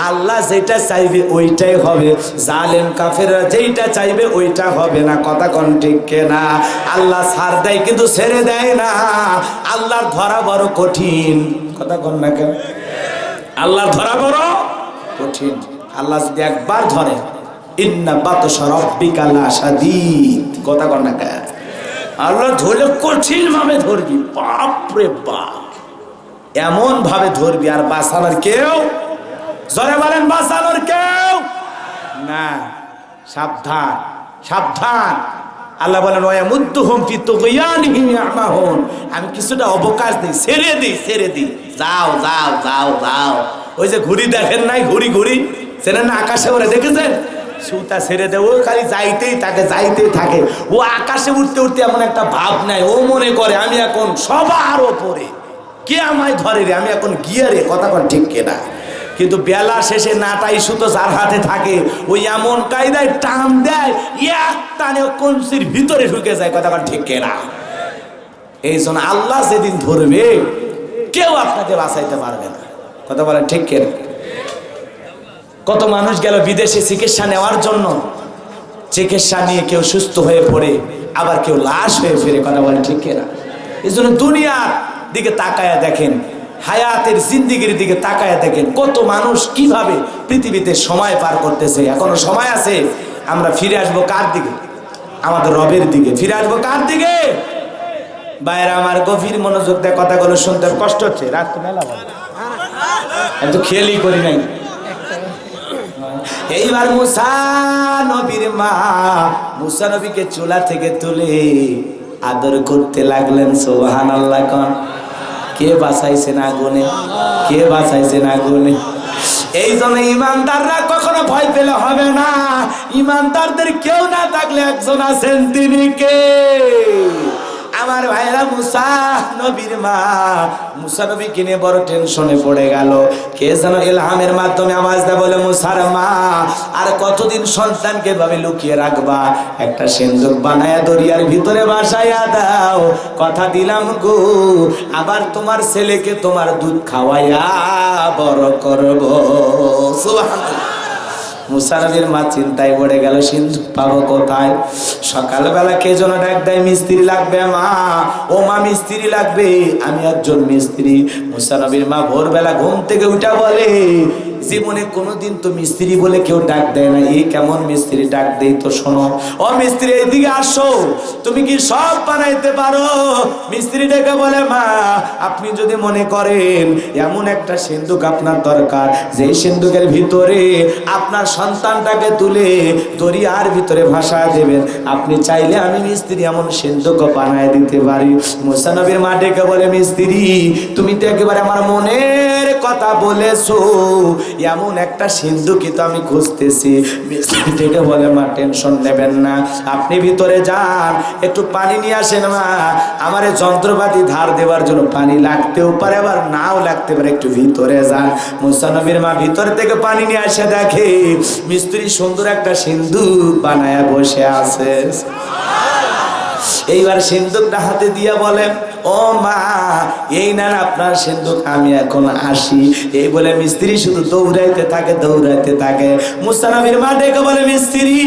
আল্লাহ যেটা চাইবে ওইটাই হবে, জালেম কাফেররা যেটা চাইবে ওইটা হবে না। কথা কোন ঠিক না? আল্লাহ ছাড় দেয় কিন্তু ছেড়ে দেয় না। আল্লাহর ধরা বড় কঠিন। কথা কোন না কেন? আল্লাহর ধরা বড় কঠিন। আল্লাহ যদি একবার ধরে, ইন্না বাতশা রাব্বিকা লাশাদীদ। কথা কোন না কেন? আল্লাহ ধরলে কঠিন ভাবে ধরবি, বাপ রে বাপ, এমন ভাবে ধরবি আর বাঁচানোর কেউ, জোরে বলেন, বাঁচানোর কেউ না। সাবধান, সাবধান। আল্লাহ বলেন, ওয়ায়ামুদ্দুহুম ফি তুগয়ানিহিম ইয়ামাহুন। আমি কিছুটা অবকাশ দিই, ছেড়ে দিই, ছেড়ে দিই, যাও যাও যাও যাও। ওই যে ঘুড়ি দেখেন নাই, ঘুড়ি ঘুড়ি চেনেন না, আকাশে ওরা দেখেছেন? সুতা ছেড়ে দেয়, ও খালি যাইতেই থাকে, যাইতেই থাকে। ও আকাশে উঠতে উঠতে এমন একটা ভাব নাই, ও মনে করে আমি এখন সবার ওপরে, কে আমায় ধরে রে, আমি এখন গিয়ে রে। কথা কোন ঠিক কিনা? কিন্তু বেলা শেষে নাটাই সুতো যার হাতে থাকে, ওই এমন কায়দায় টান দেয়, এক টানে কঞ্চির ভিতরে ঢুকে যায়। কথা কোন ঠিক কিনা? এই জন্য আল্লাহ যেদিন ধরবে, কেউ আপনাকে বাঁচাইতে পারবে না। কথা বলেন ঠিক কিনা? কত মানুষ গেল বিদেশে চিকিৎসা নেওয়ার জন্য, চিকিৎসা নিয়ে কেউ সুস্থ হয়ে পড়ে, আবার কেউ লাশ হয়ে ফিরে। কথা বলেন ঠিক কিনা? এই জন্য দুনিয়ার দিকে তাকায়া দেখেন, হায়াতের জিন্দিগির দিকে তাকায়া দেখেন, কত মানুষ কিভাবে পৃথিবীতে সময় পার করতেছে। এখনো সময় আছে। আমরা ফিরে আসবো কার দিকে? আমাদের রবের দিকে। ফিরে আসবো কার দিকে? বাইরে আমার গভীর মনোযোগ দিয়ে কথাগুলো শুনতে কষ্ট হচ্ছে। রাত তো মেলা বলে, আমি তো খেয়ালই করি নাই। এইবার মুসা নবীর মা মুসা নবীকে চুলা থেকে তুলে আদর করতে লাগলেন। সুবহানাল্লাহ কোন। কে বাঁচাইছেন আগুনে? কে বাঁচাইছেন আগুনে? এই জন্য ইমানদাররা কখনো ভয় পেলে হবে না। ইমানদারদের কেউ না থাকলে একজন আছেন, তিনি কে? আমার ভাইরা মুসা নবীর মা। মুসা নবী কিনে বড় টেনশনে পড়ে গেল। কে যেন ইলহামের মাধ্যমে আওয়াজ দেয়, বলে মুসার মা, আর কতদিন সন্তানকে ভাবে লুকিয়ে রাখবা? একটা সিন্দুক বানায়া দরিয়ার ভিতরে বাসায়া দাও। কথা দিলাম গো, আবার তোমার ছেলেকে তোমার দুধ খাওয়াইয়া বড় করব। সুবহানাল্লাহ। মুসা নবীর মা চিন্তায় পড়ে গেল, সিন্ধুক পাবো কোথায়? সকালবেলা কে যেন ডাক দেয়, মিস্ত্রি লাগবে মা। ও মা, মিস্ত্রি লাগবে? আমি একজন মিস্ত্রি। মুসা নবীর মা ভোরবেলা ঘুম থেকে উঠা বলে, জীবনে কোনোদিন তো মিস্ত্রি বলে কেউ ডাক দেয় না, এই কেমন মিস্ত্রি ডাক দেই তো শোনো। ও মিস্ত্রি, এইদিকে আসো, তুমি কি সব বানাইতে পারো? মিস্ত্রি ডেকে বলে, মা, আপনি যদি মনে করেন এমন একটা সিন্ধুক আপনার দরকার, যে সিন্ধুকের ভিতরে আপনার সন্তানটাকে তুলে দরিয়ার ভিতরে ভাসায় দেবেন, আপনি চাইলে আমি মিস্ত্রি এমন সিন্ধুক বানায় দিতে পারি। মুসা নবীর মা ডেকে বলে, মিস্ত্রি, তুমি তো একেবারে আমার মনের কথা বলেছো, এমন একটা সিন্ধুকই তো আমি খুঁজতেছি। মিস্ত্রি থেকে বলে, মা টেনশন নেবেন না, আপনি ভিতরে যান, একটু পানি নিয়ে আসেন মা। আমার যন্ত্রপাতি ধার দেওয়ার জন্য পানি লাগতেও পারে, আবার নাও লাগতে পারে, একটু ভিতরে যান। মুসা নবীর মা ভিতর থেকে পানি নিয়ে আসে, দেখে মিস্ত্রি সুন্দর একটা সিন্ধুক বানায়া বসে আছে। এইবার সিন্ধুকটা হাতে দিয়া বলে, ও মা, এই না আপনার সিন্ধুক, আমি এখন আসি। এই বলে মিস্ত্রি শুধু দৌড়াইতে থাকে, দৌড়াইতে থাকে। মুসা নবীর মা ডেকে বলে, মিস্ত্রি,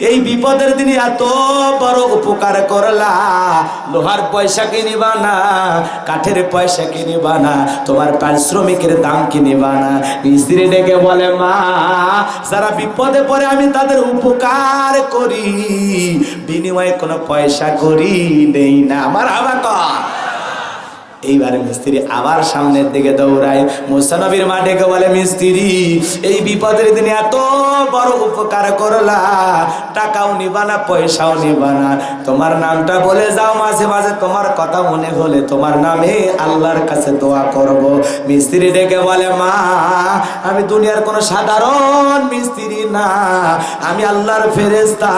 এই বিপদের দিনে এত বড় উপকার করলা, লোহার পয়সা কিনিবা না, কাঠের পয়সা কিনিবা না, তোমার পারিশ্রমিকের দাম কিনিবা না। মিস্ত্রি ডেকে বলে, মা, যারা বিপদে পড়ে আমি তাদের উপকার করি, বিনিময়ে কোনো পয়সা করি নেই না। আমার আবাকর। এইবারে মিস্ত্রি আবার সামনের দিকে দৌড়ায়। মুসা নবীর মা ডেকে বলে, মিস্ত্রি, এই বিপদের দিনে এত বড় উপকার করলা, টাকাও নিবা না, পয়সাও নিবা না, তোমার নামটা বলে যাও, মাঝে মাঝে তোমার কথা মনে হলে তোমার নামে আল্লাহর কাছে দোয়া করব। মিস্ত্রি ডেকে বলে, মা, আমি দুনিয়ার কোনো সাধারণ মিস্ত্রি না, আমি আল্লাহর ফেরেশতা,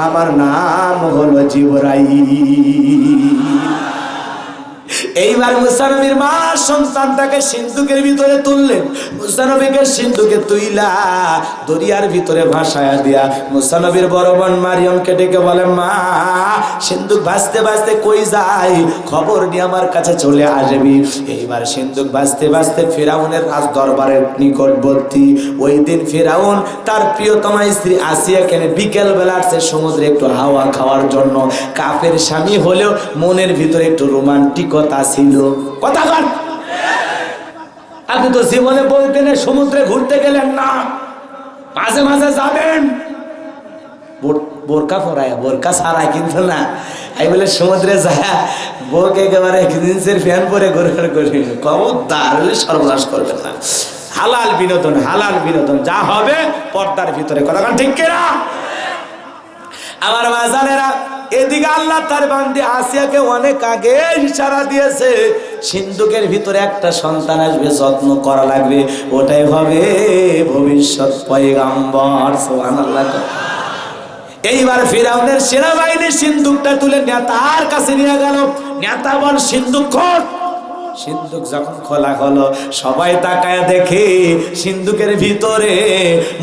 আমার নাম হলো জিবরাইল। এইবার মুসা নবীর মা সন্তানটাকে সিন্ধুকের ভিতরে তুললেন। মুসা নবীকে সিন্ধুকে তুইলা দরিয়ার ভিতরে ভাসায়া দিয়া মুসা নবীর বড় বোন মারিয়মকে ডেকে বলে, মা, সিন্ধুক ভাসতে ভাসতে কই যায়, খবর নিয়ে আমার কাছে চলে আসবি। এইবার সিন্ধুক ভাসতে ভাসতে ফিরাউনের রাজ দরবারের নিকটবর্তী। ওই দিন ফিরাউন তার প্রিয়তমা স্ত্রী আসিয়াকে বিকেল বেলা আসছে সমুদ্রে একটু হাওয়া খাওয়ার জন্য। কাফের স্বামী হলেও মনের ভিতরে একটু রোমান্টিকতা ছিল। কথা বল, আপনি তো জীবনে বউকে নিয়ে সমুদ্রে ঘুরতে গেলেন না, মাঝে মাঝে যাবেন, বোরকা পরায়, বোরকা ছাড়ায় কিন্তু না। এই বলে সমুদ্রে যায় বউকে একেবারে জিন্সের ফ্যান পরে ঘোরার করি, খবরদার হলে সর্বনাশ করবেন না। হালাল বিনোদন, হালাল বিনোদন, যা হবে পর্দার ভিতরে। কথা ঠিক কিনা? আমার বাজারেরা, এদিকে আল্লাহ তার বান্দি আসিয়াকে অনেক আগে ইশারা দিয়েছে, সিন্ধুকের ভিতরে একটা সন্তান আসবে, যত্ন করা লাগবে, ওটাই হবে ভবিষ্যৎ পয়গম্বর। সুবহানাল্লাহ। এইবার ফিরাউনের সেনাবাহিনী সিন্ধুকটা তুলে নেতার কাছে নিয়ে গেল। নেতা বল, সিন্ধুক খোল। সিন্ধুক যখন খোলা হলো, সবাই তাকায় দেখে সিন্ধুকের ভিতরে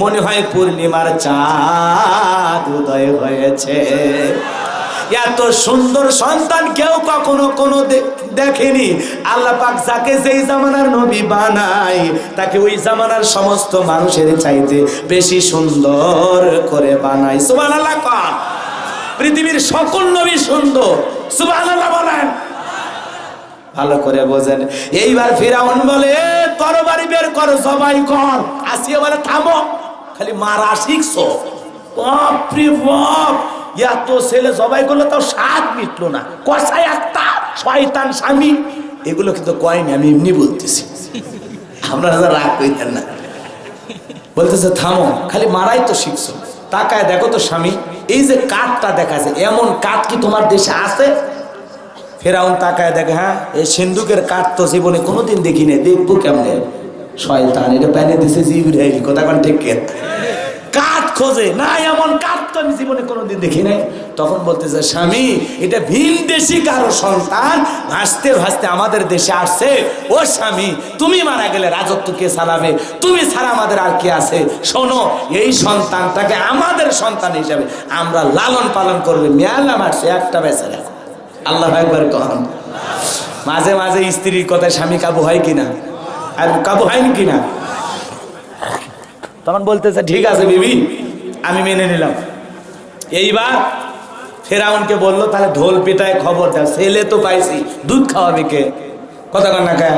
মনে হয় পূর্ণিমার চাঁদ উদয় হয়েছে। এত সুন্দর সন্তান কেউ কখনো কোনো দেখেনি। আল্লাহ পাক যাকে যেই জামানার নবী বানায়, তাকে ওই জামানার সমস্ত মানুষের চাইতে বেশি সুন্দর করে বানায়। সুবহানাল্লাহ। পৃথিবীর সকল নবী সুন্দর। সুবহানাল্লাহ বলেন। ভালো করে বোঝেন। এইবার ফিরাউন বলে, তরবারি বের কর, জবাই কর। আসিয়া বলে, থামো, খালি মারা শিখছো? বাপ রে বাপ, এত ছেলে জবাই করলো তাও স্বাদ মিটলো না, কষাই একটা শয়তান স্বামী। এগুলো কিন্তু কয়নি, আমি এমনি বলতেছি, আপনারা রাগ কইতেন না। বলতেছে, থামো, খালি মারাই তো শিখছো, তাকায় দেখো তো স্বামী, এই যে কাঠটা দেখা যায়, এমন কাঠ কি তোমার দেশে আছে? ফেরাউন তাকায় দেখে, হ্যাঁ এই সিন্ধুকের কাঠ তো জীবনে কোনোদিন দেখি নাই, দেখবো কেমনে? শয়তান, এটা প্যানে দিছে জিবরাইল, কথা কোন ঠিক? কাঠ খোঁজে না, এমন কাঠ তো আমি জীবনে কোনোদিন দেখি নাই। তখন বলতেছে, স্বামী এটা ভিন দেশি কারো সন্তান, ভাসতে ভাসতে আমাদের দেশে আসছে। ও স্বামী, তুমি মারা গেলে রাজত্ব কে চালাবে? তুমি ছাড়া আমাদের আর কে আছে? শোনো, এই সন্তানটাকে আমাদের সন্তান হিসাবে আমরা লালন পালন করবে। মেয়ালা মারছে একটা বেঁচে রাখো। আল্লাহ একবার কখন মাঝে মাঝে স্ত্রীর কথায় স্বামী কাবু হয় কিনা? আর কাবু হয়নি কিনা? তখন বলতেছে, ঠিক আছে বিবি, আমি মেনে নিলাম। এইবার ফেরাউনকে বললো, তাহলে ঢোল পিটায় খবর দাও, ছেলে তো পাইছি, দুধ খাওয়াবে কে? কথা কন না কেন?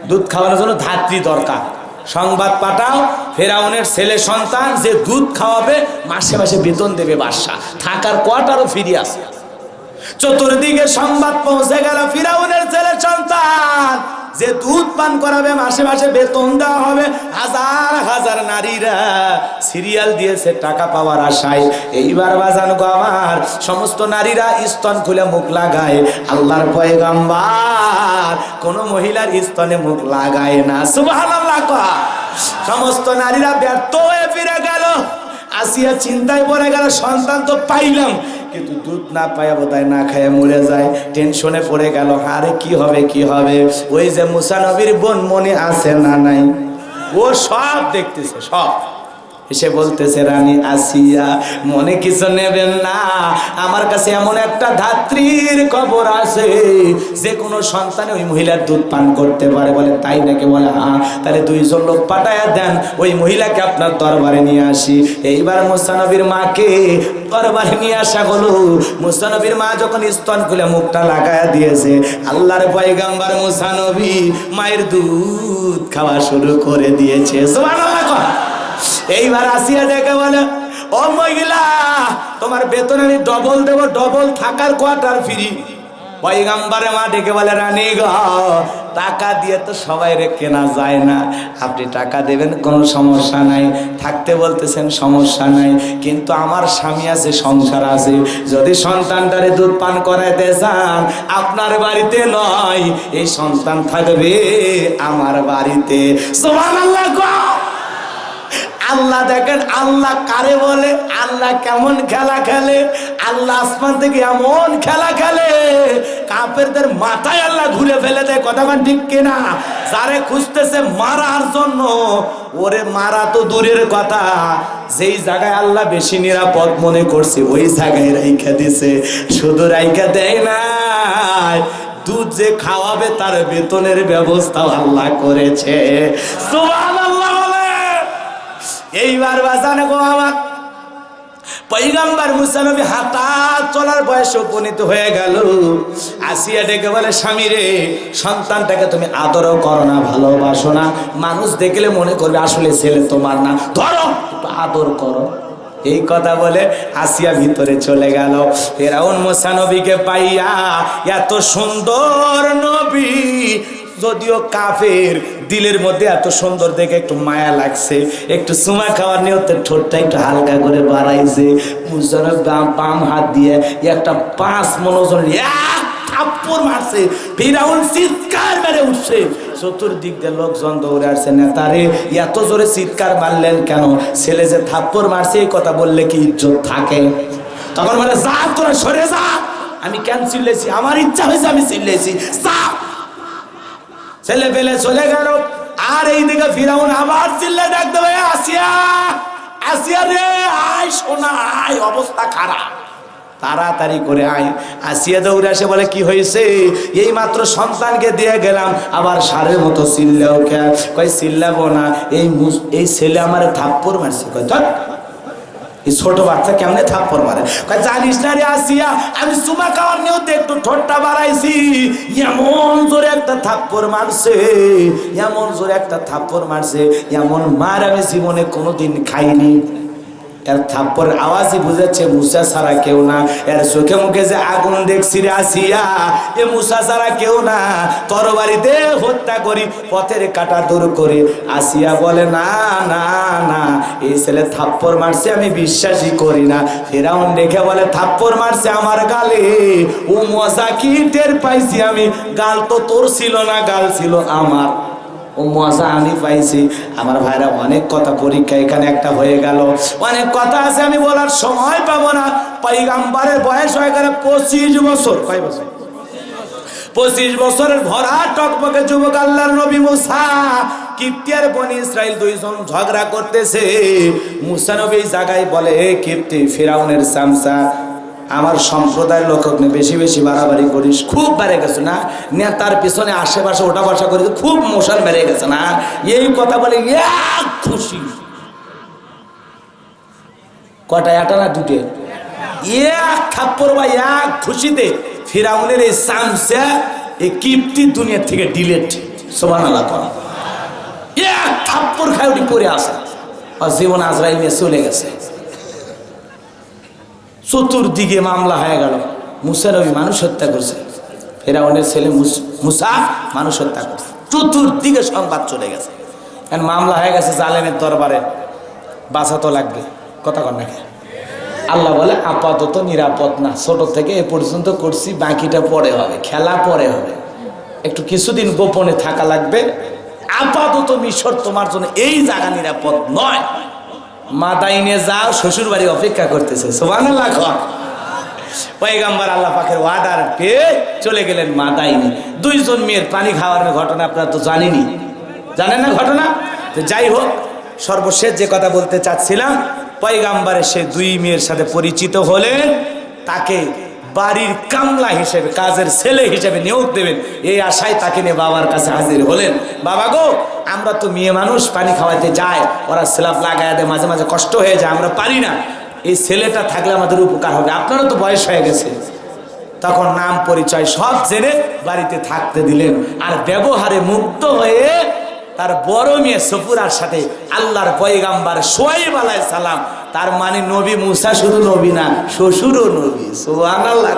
দুধ খাওয়ানোর জন্য ধাত্রী দরকার। সংবাদ পাঠাও, ফেরাউনের ছেলে সন্তান যে দুধ খাওয়াবে মাসে মাসে বেতন দেবে বাদশা, থাকার কোয়ার্টারও ফিরে আসে। চতুর্দিকে সংবাদ পৌঁছে গেল, ফিরাউনের ছেলে সন্তান যে দুধ পান করাবে মাসে মাসে বেতন দেওয়া হবে। হাজার হাজার নারীরা সিরিয়াল দিয়েছে টাকা পাওয়ার আশায়। এইবার বাজান গো আমার, সমস্ত নারীরা স্তন খুলে মুখ লাগায়। আল্লাহর পয়গম্বর কোন মহিলার স্তনে মুখ লাগায় না। সুবহানাল্লাহ। সমস্ত নারীরা ব্যর্থ হয়ে ফিরে গেল। আসিয়া চিন্তায় পড়ে গেল, সন্তান তো পাইলাম, কিন্তু দুধ না পায়া বোধহয় না খায় মরে যায়। টেনশনে পড়ে গেল, আরে কি হবে কি হবে? ওই যে মুসা নবীর বোন মনে আছে না নাই, ও সব দেখতেছে, সব এসে বলতেছে, রানী আসিয়া মনে কিছু নেবেন না, আমার কাছে এমন একটা ধাত্রীর খবর আছে যে কোনো সন্তানে ওই মহিলার দুধ পান করতে পারে। বলে তাই নাকি? বলে হ্যাঁ। তাহলে দুইজন লোক পাঠায়া দেন, ওই মহিলাকে আপনার দরবারে নিয়ে আসি। এইবার মুসা নবীর মাকে দরবারে নিয়ে আসা হলো। মুসা নবীর মা যখন স্তন খুলে মুখটা লাগায়া দিয়েছে, আল্লাহর পয়গম্বর মুসা নবী মায়ের দুধ খাওয়া শুরু করে দিয়েছে। সুবহানাল্লাহ। এইবার আসিয়া দেখে বলে, ও মহিলা, তোমার বেতন আমি ডবল দেবো, ডবল থাকার কোয়ার্টার ফ্রি। পয়গম্বরে মা ডেকে বলে, রানী গো, টাকা দিয়ে তো সবাই রে কেনা যায় না, আপনি টাকা দেবেন কোনো সমস্যা নাই, থাকতে বলতেছেন সমস্যা নাই, কিন্তু আমার স্বামী আছে, সংসার আছে, যদি সন্তানটারে দুধ পান করাইতে চান আপনার বাড়িতে নয়, এই সন্তান থাকবে আমার বাড়িতে। সুবহানাল্লাহ। আল্লাহ দেখেন, আল্লাহ কারে বলে, আল্লাহ কেমন খেলা খেলে। আল্লাহ আসমান থেকে এমন খেলা খেলে, কাফেরদের মাথায় আল্লাহ ঘুরে ফেলে দেয়। কথা বলেন ঠিক কিনা? যারে খুঁজতেছে মারার জন্য, ওরে মারা তো দূরের কথা, যেই জায়গায় আল্লাহ বেশি নিরাপদ মনে করছে ওই জায়গায় রাইখা দিছে। শুধু রাইখা দেয় না, দুধ যে খাওয়াবে তার বেতনের ব্যবস্থা আল্লাহ করেছে। সুবহানাল্লাহ। এইবার বাজানে গো আমার, পয়গম্বর মুসা নবী হাঁটা চলার বয়সে উপনীত হয়ে গেল। আসিয়া ডেকে বলে, স্বামী রে, সন্তানটাকে তুমি আদরও করো না, ভালোবাসো না, মানুষ দেখলে মনে করবে আসলে ছেলে তোমার না, ধরো একটু আদর করো। এই কথা বলে আসিয়া ভিতরে চলে গেল। ফেরাউন মুসা নবীকে পাইয়া, এত সুন্দর নবী, যদিও কাফের, দিলের মধ্যে এত সুন্দর দেখে একটু মায়া লাগছে, একটু চুমা খাওয়ার নিয়তে ঠোঁটটা একটু হালকা করে বাড়াইছে। মুসার বাম হাত দিয়ে একটা 5 মণ ওজন এক থাপ্পড় মারছে। ফিরাউন চিৎকার মেরে উঠছে, চতুর্দিক দিয়ে লোকজন দৌড়ে আসছে, নেতারে এত জোরে চিৎকার মারলেন কেন? ছেলে যে থাপ্পড় মারছে এই কথা বললে কি ইজ্জত থাকে? তখন বলে, যা তোরা সরে যা। আমি কেন চিল্লেছি? আমার ইচ্ছা হয়েছে আমি চিল্লেছি, যা। ছেলে পেলে চলে গেল। আর এইদিকে ফিরাউন আবার চিল্লে ডাকতে হবে, আসিয়া, আসিয়া রে, আয় সোনা আয়, অবস্থা খারাপ, তাড়াতাড়ি করে আয়। আসিয়া দৌড়ে আসে, বলে কি হয়েছে? এই মাত্র সন্তানকে দিয়ে গেলাম, আবার সারের মতো চিল্লাও কে? কই চিল্লাবো না, এই ছেলে আমার থাপ্পড় মারছে। কই ধর, এই ছোট বাচ্চা কেমনে থাপ্পড় মারে? জানিস না রে আসিয়া, আমি চুমা খাওয়ার নিয়তে একটু ঠোঁটটা বাড়াইছি, এমন জোরে একটা থাপ্পড় মারছে, এমন জোরে একটা থাপ্পড় মারছে, এমন মার আমি জীবনে কোনোদিন খাইনি। এর থাপ্পড়ের আওয়াজই বুঝাচ্ছে মুসা ছাড়া কেউ না। এর চোখে মুখে যে আগুন দেখছি রে আসিয়া, এ মুসা ছাড়া কেউ না, তরবারিতে হত্যা করি, পথের কাটা দূর করে। আসিয়া বলে না না না, এই ছেলে থাপ্পড় মারছে আমি বিশ্বাসই করি না। ফেরাউন দেখে বলে থাপ্পড় মারছে আমার গালে, ও মজা কি টের পাইছি আমি, গাল তো তোর ছিল না, গাল ছিল আমার, ও মজা আমি পাইছি। আমার ভাইরা অনেক কথা পরীক্ষা এখানে একটা হয়ে গেল, অনেক কথা আছে আমি বলার সময় পাবো না। পয়গম্বরের বয়স হয়ে গেল 25 বছর। কয় বছর? 25 বছরের ভরা টকবকে যুবক আল্লাহর নবী মুসা, কিপ্তি আর বনি ইসরাইল দুইজন ঝগড়া করতেছে। মুসা নবী জায়গায় বলে, হে কিপ্তি, ফিরাউনের চামচা, আমার সম্প্রদায়ের লোক বেশি বেশি বাড়াবাড়ি করিস, খুব বেড়ে গেছে না, নেতার পিছনে আশেপাশে ওটা বসা করিস, খুব মোশন বেড়ে গেছে না। এই কথা বলে এক খুশি, কটা? একটা না দুটে? এক থাপ্পড় বা এক খুশিতে ফিরাউনের এই চামচা, এই কিপ্তি দুনিয়া থেকে ডিলেট। সুবহানাল্লাহ। এক থাপ্পড় খায় উঠে পড়ে আসে, আর জীবন আজরাইল নিয়ে চলে গেছে। চতুর্দিকে মামলা হয়ে গেল, মুসা নবী মানুষ হত্যা করছে, ফেরাউনের ছেলে মুসা মানুষ হত্যা করছে, চতুর্দিকে সংবাদ চলে গেছে। এখন মামলা হয়ে গেছে জালেমের দরবারে, বাঁচাতো লাগবে, কথা কর নাকি? আল্লাহ বলে আপাতত নিরাপদ না, ছোট থেকে এ পর্যন্ত করছি, বাকিটা পরে হবে, খেলা পরে হবে, একটু কিছুদিন গোপনে থাকা লাগবে, আপাতত মিশর তোমার জন্য এই জায়গা নিরাপদ নয়, মাদাইনে যাও, শ্বশুর বাড়ি অপেক্ষা করতেছে। সুবহানাল্লাহ। পয়গম্বর আল্লাহ পাকের ওয়াদার পেয়ে চলে গেলেন মাদাইনে। দুইজন মেয়ের পানি খাওয়ার ঘটনা আপনারা তো জানেনই, জানেন না ঘটনা? তো যাই হোক, সর্বশেষ যে কথা বলতে চাচ্ছিলাম, পয়গম্বরের সে দুই মেয়ের সাথে পরিচিত হলেন, তাকে বাড়ির কামলা হিসেবে, কাজের ছেলে হিসেবে নিয়োগ দেবেন, এই আশায় তাকে নিয়ে বাবার কাছে হাজির হলেন। বাবা গো, আমরা তো মেয়ে মানুষ, পানি খাওয়াতে যায়, ওরা স্ল্যাব লাগায় দেয়, মাঝে মাঝে কষ্ট হয়ে যায়, আমরা পারি না, এই ছেলেটা থাকলে আমাদের উপকার হবে, আপনারও তো বয়স হয়ে গেছে। তখন নাম পরিচয় সব জেনে বাড়িতে থাকতে দিলেন। আর ব্যবহারে মুগ্ধ হয়ে তার বড় মেয়ে সফুরার সাথে আল্লাহর পয়গম্বর শুআয়ব আলাইহিস সালাম, তার মানে নবী মুসা শুধু নবী না, শ্বশুরও নবী। সুবহানাল্লাহ।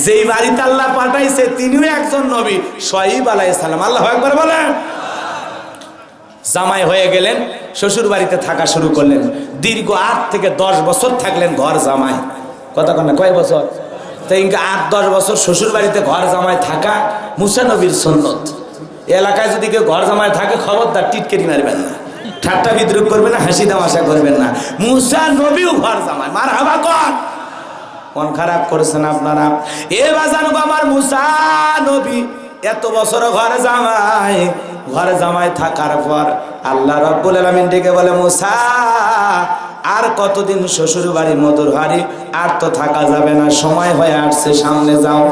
যেই বাড়িতে আল্লাহ পাঠাইছে তিনিও একজন নবী, শুআয়ব আলাইহিস সালাম। আল্লাহু আকবার বলেন। জামাই হয়ে গেলেন, শ্বশুর বাড়িতে থাকা শুরু করলেন, দীর্ঘ 8 থেকে 10 বছর থাকলেন ঘর জামাই। কথা কন না, কয় বছর? তাই 8-10 বছর শ্বশুর বাড়িতে ঘর জামাই থাকা মুসা নবীর সুন্নত। এলাকায় যদি কেউ ঘর জামাই থাকে, খবরদার টিটকেরি মারবেন না, ঠাট্টা বিদ্রুপ করবেন না, হাসি তামাশা করবেন না। মুসা নবীও ঘর জামাই, মারহাবা কর। মন খারাপ করেছেন আপনারা? এ বাজানো আমার মুসা নবী এত বছর ঘরে জামাই, ঘরে জামাই থাকার পর আল্লাহ রাব্বুল আলামিন ডেকে বলে, মুসা আর কতদিন শ্বশুর বাড়ি মধুর হাড়ি, আর তো থাকা যাবে না, সময় হয়ে আসছে, সামনে যাও।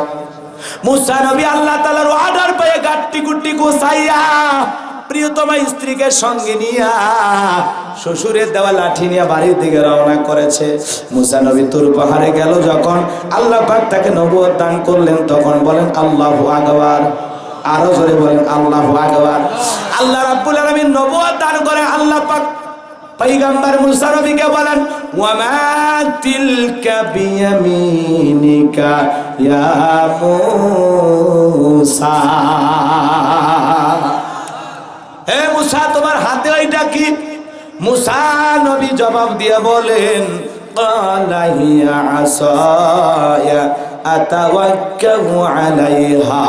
মুসা নবী আল্লাহ তাআলার অর্ডার পেয়ে গাট্টি গুট্টি গোছাইয়া প্রিয়তমা স্ত্রীকে সঙ্গে নিয়া শ্বশুরের দেওয়া লাঠি নিয়ে বাড়ির দিকে রওনা করেছে। মুসা নবী তুর পাহাড়ে গেল যখন, আল্লাহ পাক তাকে নবুয়ত দান করলেন, তখন বলেন আল্লাহু আকবার। আরো জোরে বলেন আল্লাহু আকবার। আল্লাহ রাব্বুল আলামিন নবুয়ত দান করে, আল্লাহ পাক পয়গম্বর মুসা নবীকে বলেন, ওয়া মা তিলকা বিয়ামিনিকা ইয়া মুসা। হে মুসা, তোমার হাতে ওইটা কি? মুসা নবী জবাব দিয়ে বলেন, ক্বালা হিয়া আসায়া আতাওয়াক্কালু আলাইহা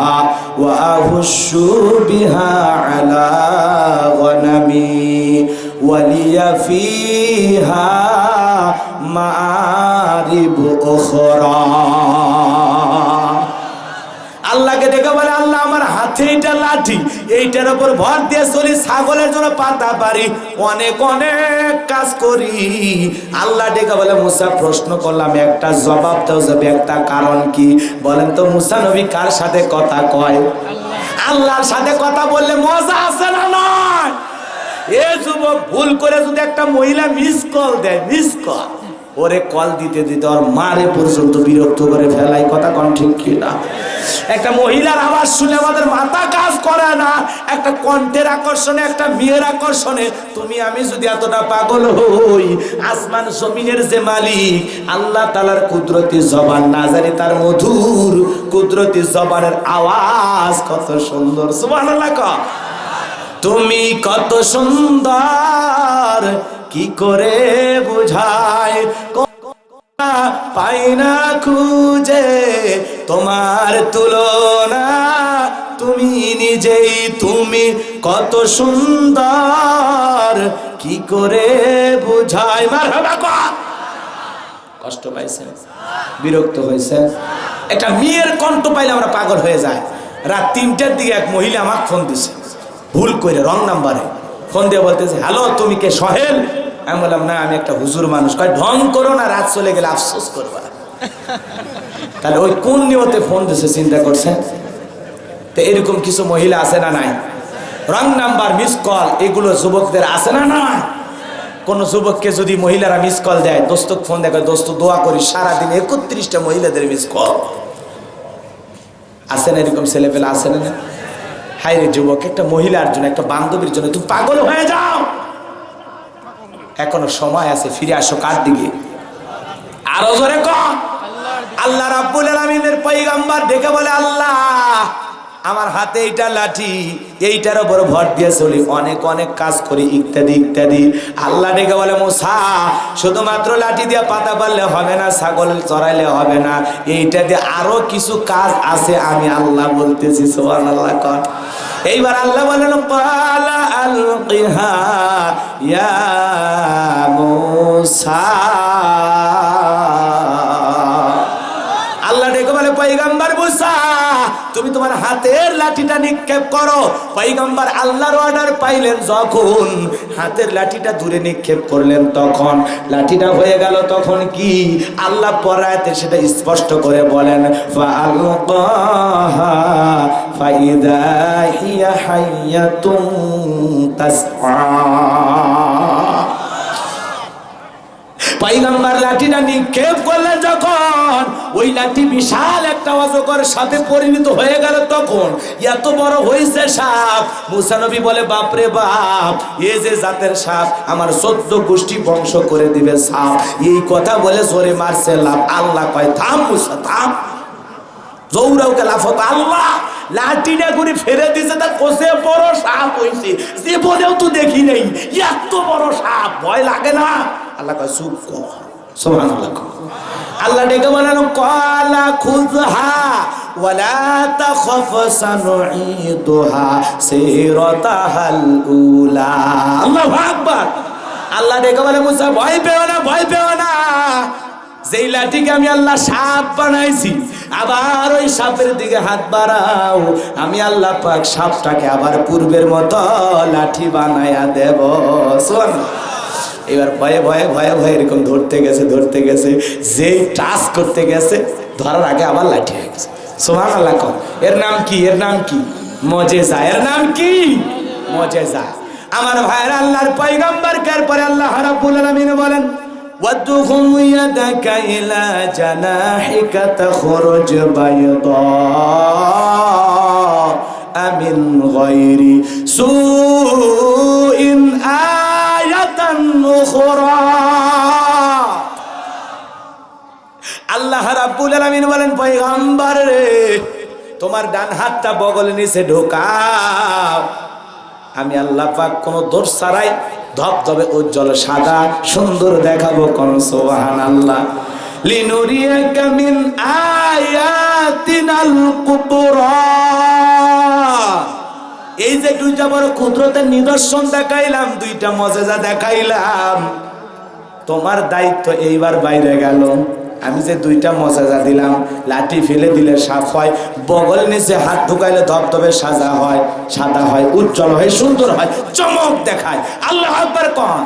ওয়া আহুশু বিহা আলা গনামি ওয়ালিয়া ফিহা মাআরিব উখরা। আল্লাহকে ডেকে বলে, আল্লাহ আমার হাতে এইটা লাঠি, এইটার উপর ভর দিয়ে চলি, ছাগলের জন্য পাতা পারি, অনেক অনেক কাজ করি। আল্লাহ ডেকে বলে, মুসা প্রশ্ন করলাম, একটা জবাব দাও যাবে, একটা কারণ কি বলেন তো? মুসা নবী কার সাথে কথা কয়? আল্লাহর সাথে কথা বললে মজা আছে না নয়? এ যুবক, ভুল করে যদি একটা মহিলা মিস কল দেয়, মিস কল, ওরে কল দিতে দিতে ওর মারে পর্যন্ত বিরক্ত করে ফেলাই। কথা কোন ঠিক কি না? একটা মহিলার আওয়াজ শুনে আমাদের মাথা কাজ করে না, একটা কণ্ঠের আকর্ষণে, একটা মেয়ের আকর্ষণে তুমি আমি যদি এতটা পাগল হই, আসমান জমিনের যে মালিক আল্লাহ তাআলার কুদরতি জবান না জানি তার মধুর কুদরতি জবানের আওয়াজ কত সুন্দর। সুবহানাল্লাহ। তুমি কত সুন্দর কি করে বুঝায়, পাই না খুঁজে তোমার তুলনা, তুমি নিজেই তুমি কত সুন্দর কি করে বুঝায়। মারহাবা। কষ্ট পাইছেন, বিরক্ত হয়েছেন? একটা মেয়ের কণ্ঠ পাইলে আমরা পাগল হয়ে যায়। রাত 3টার দিকে এক মহিলা আমাকে ফোন দিছে, ভুল করে রং নাম্বারে ফোন দিয়ে বলতেছে, হ্যালো তুমি কে সোহেল? আমি বললাম না, আমি একটা হুজুর মানুষ। কয় ঢং করো না, রাত চলে গেলে আফসোস করবা। তাহলে ওই কোন নিয়তে ফোন দিছে চিন্তা করছেন? তো এরকম কিছু মহিলা আছে না নাই? রং নাম্বার, মিস কল, এগুলো যুবকদের আছে না নাই? কোন যুবককে যদি মহিলারা মিস কল দেয়, দোস্তক ফোন দেয়, দোস্ত দোয়া করি সারাদিন 31টা মহিলাদের মিস কল। আছে না এরকম ছেলেপেলে? আছে না? হাই রে যুবক, একটা মহিলার জন্য, একটা বান্ধবীর জন্য তুমি পাগল হয়ে যাও, এখনো সময় আছে, ফিরে আসো কার দিকে? আরো জোরে কর। আল্লাহ রাব্বুল আলামিনের পয়গম্বর ডেকে বলে, আল্লাহ আমার হাতে এইটা লাঠি, এইটার উপর ভর দিয়ে চলি, অনেক অনেক কাজ করি, ইত্যাদি ইত্যাদি। আল্লাহ ডেকে বলে, মুসা শুধুমাত্র লাঠি দিয়ে পাতা পারলে হবে না, ছাগল চড়াইলে হবে না, এইটা দিয়ে আরো কিছু কাজ আছে, আমি আল্লাহ বলতেছি। সুবহানাল্লাহ কর। এইবার আল্লাহ বলেন, ক্বালা আলকিহা ইয়া মুসা। আল্লাহ ডেকে বলে, পয়গম্বর মুসা তুমি তোমার হাতের লাঠিটা নিক্ষেপ করো। পয়গম্বর আল্লাহর অর্ডার পাইলেন, যখন হাতের লাঠিটা দূরে নিক্ষেপ করলেন তখন লাঠিটা হয়ে গেল। তখন কি আল্লাহ পরায়াতে সেটা স্পষ্ট করে বলেন, ফাআলকাহা ফাইদা হিয়া হাইয়াতুন তাসআ। পয়গম্বর লাঠিটা নিক্ষেপ করলেন যখন, ওই লাঠি বিশাল একটা অজগর সাপে পরিণত হয়ে গেল। তখন এত বড় হয়েছে সাপ, মুসা নবী বলে, বাপরে বাপ, এই যে জাতের সাপ আমার 14 গোষ্ঠী বংশ করে দিবে সাপ। এই কথা বলে জোরে মারছে লাফ। আল্লাহ কয়, থাম মুসা থাম, জৌরাউকে লাফত। আল্লাহ লাঠিটা করে ফেলে দিয়েছে, তা কোসে বড় সাপ হয়েছে, জীবনেও তো দেখি নেই এত বড় সাপ, ভয় লাগে না? আল্লাহ কয়, চুপ কর। সুবহানাল্লাহ। আল্লাহ ডেকে বলেন, ক্বালা খুযহা ওয়ালা তাখাফ সানুঈদুহা সিরাতাহাল উলা। আল্লাহু আকবার। আল্লাহ ডেকে বলে, মুসা ভয় পেও না, ভয় পেও না, যেই লাঠিকে আমি আল্লাহ সাপ বানাইছি, আবার ওই সাপের দিকে হাত বাড়াও, আমি আল্লাহ পাক সাপটাকে আবার পূর্বের মতো লাঠি বানায়া দেব। সুবহানাল্লাহ। এবার ভয়ে ভয়ে ভয়ে ভয়ে এরকম ধরতে গেছে, যেই টাচ করতে গেছে ধরার আগে আবার লাঠি হয়ে গেছে। সুবহানাল্লাহ। এর নাম কি? এর নাম কি? মুজিজা। এর নাম কি? মুজিজা। আমার ভাইয়ের, আল্লাহর পয়গম্বর কার পরে আল্লাহ রাব্বুল আলামিন বলেন, ওয়াদখুল ইয়াদাকা ইলা জানাহিকা তাখরুজ বাইদা মিন গায়রি সুইন আয়াতান উখরা। আল্লাহ রাব্বুল আলামিন বলেন, পয়গম্বর রে, তোমার ডান হাতটা বগলের নিচে ঢোকাও, আমি আল্লাহ পাক কোন দোষ ছাড়াই ধবধবে উজ্জ্বল সাদা সুন্দর দেখাবো। কোন সুবহানাল্লাহ। লিনুরিয়াকা মিন আয়াতিনাল কুবরা। এই যে দুইটা বড় কুদরতের নিদর্শন দেখাইলাম, দুইটা মুজিজা দেখাইলাম, তোমার দায়িত্ব এইবার বাইরে গেল। আমি যে দুইটা মুজিজা দিলাম, লাঠি ফেলে দিলে সাপ হয়, বগল নিচে হাত ঢুকাইলে ধবধবে সাদা হয়, উজ্জ্বল হয়, সুন্দর হয়, চমক দেখায়। আল্লাহু আকবার কোন।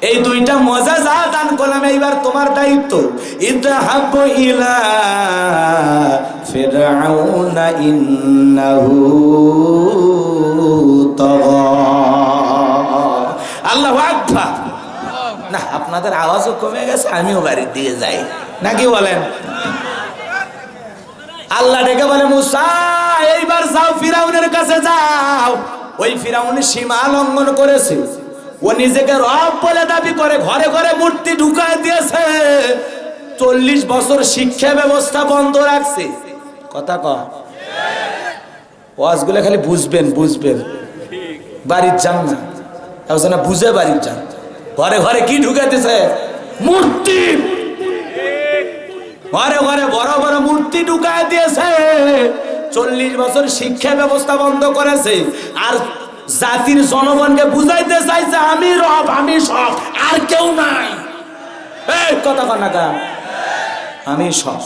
এই দুইটা মুজিজা দান করলাম, এইবার তোমার দায়িত্ব। ইযহাবু ইলা ফিরআউনা ইন্নাহু তাগা। আল্লাহু আকবার। না, আপনাদের আওয়াজও কমে গেছে, আমিও বাড়ির দিকে যাই, নাকি বলেন? আল্লাহ ডেকে বলে, মুসা এইবার যাও ফিরাউনের কাছে যাও। ওই ফিরাউন সীমা লঙ্ঘন করেছে, ও নিজেকে রব বলে দাবি করে, ঘরে ঘরে মূর্তি ঢুকায় দিয়েছে, 40 বছর শিক্ষা ব্যবস্থা বন্ধ রাখছে। কথা কয় ওয়াজগুলো খালি বুঝবেন বুঝবেন, বাড়ির যান না, বুঝে বাড়ির যান। ঘরে ঘরে কি ঢুকাইতেছে? মূর্তি। ঘরে ঘরে বড় বড় মূর্তি ঢুকায় দিয়েছে, 40 বছর শিক্ষা ব্যবস্থা বন্ধ করেছে। আর জাতির জনগণকে বুঝাইতে চাইছে আমি রব, আমি সব, আর কেউ নাই। এই কথা কন্যা, আমি সব,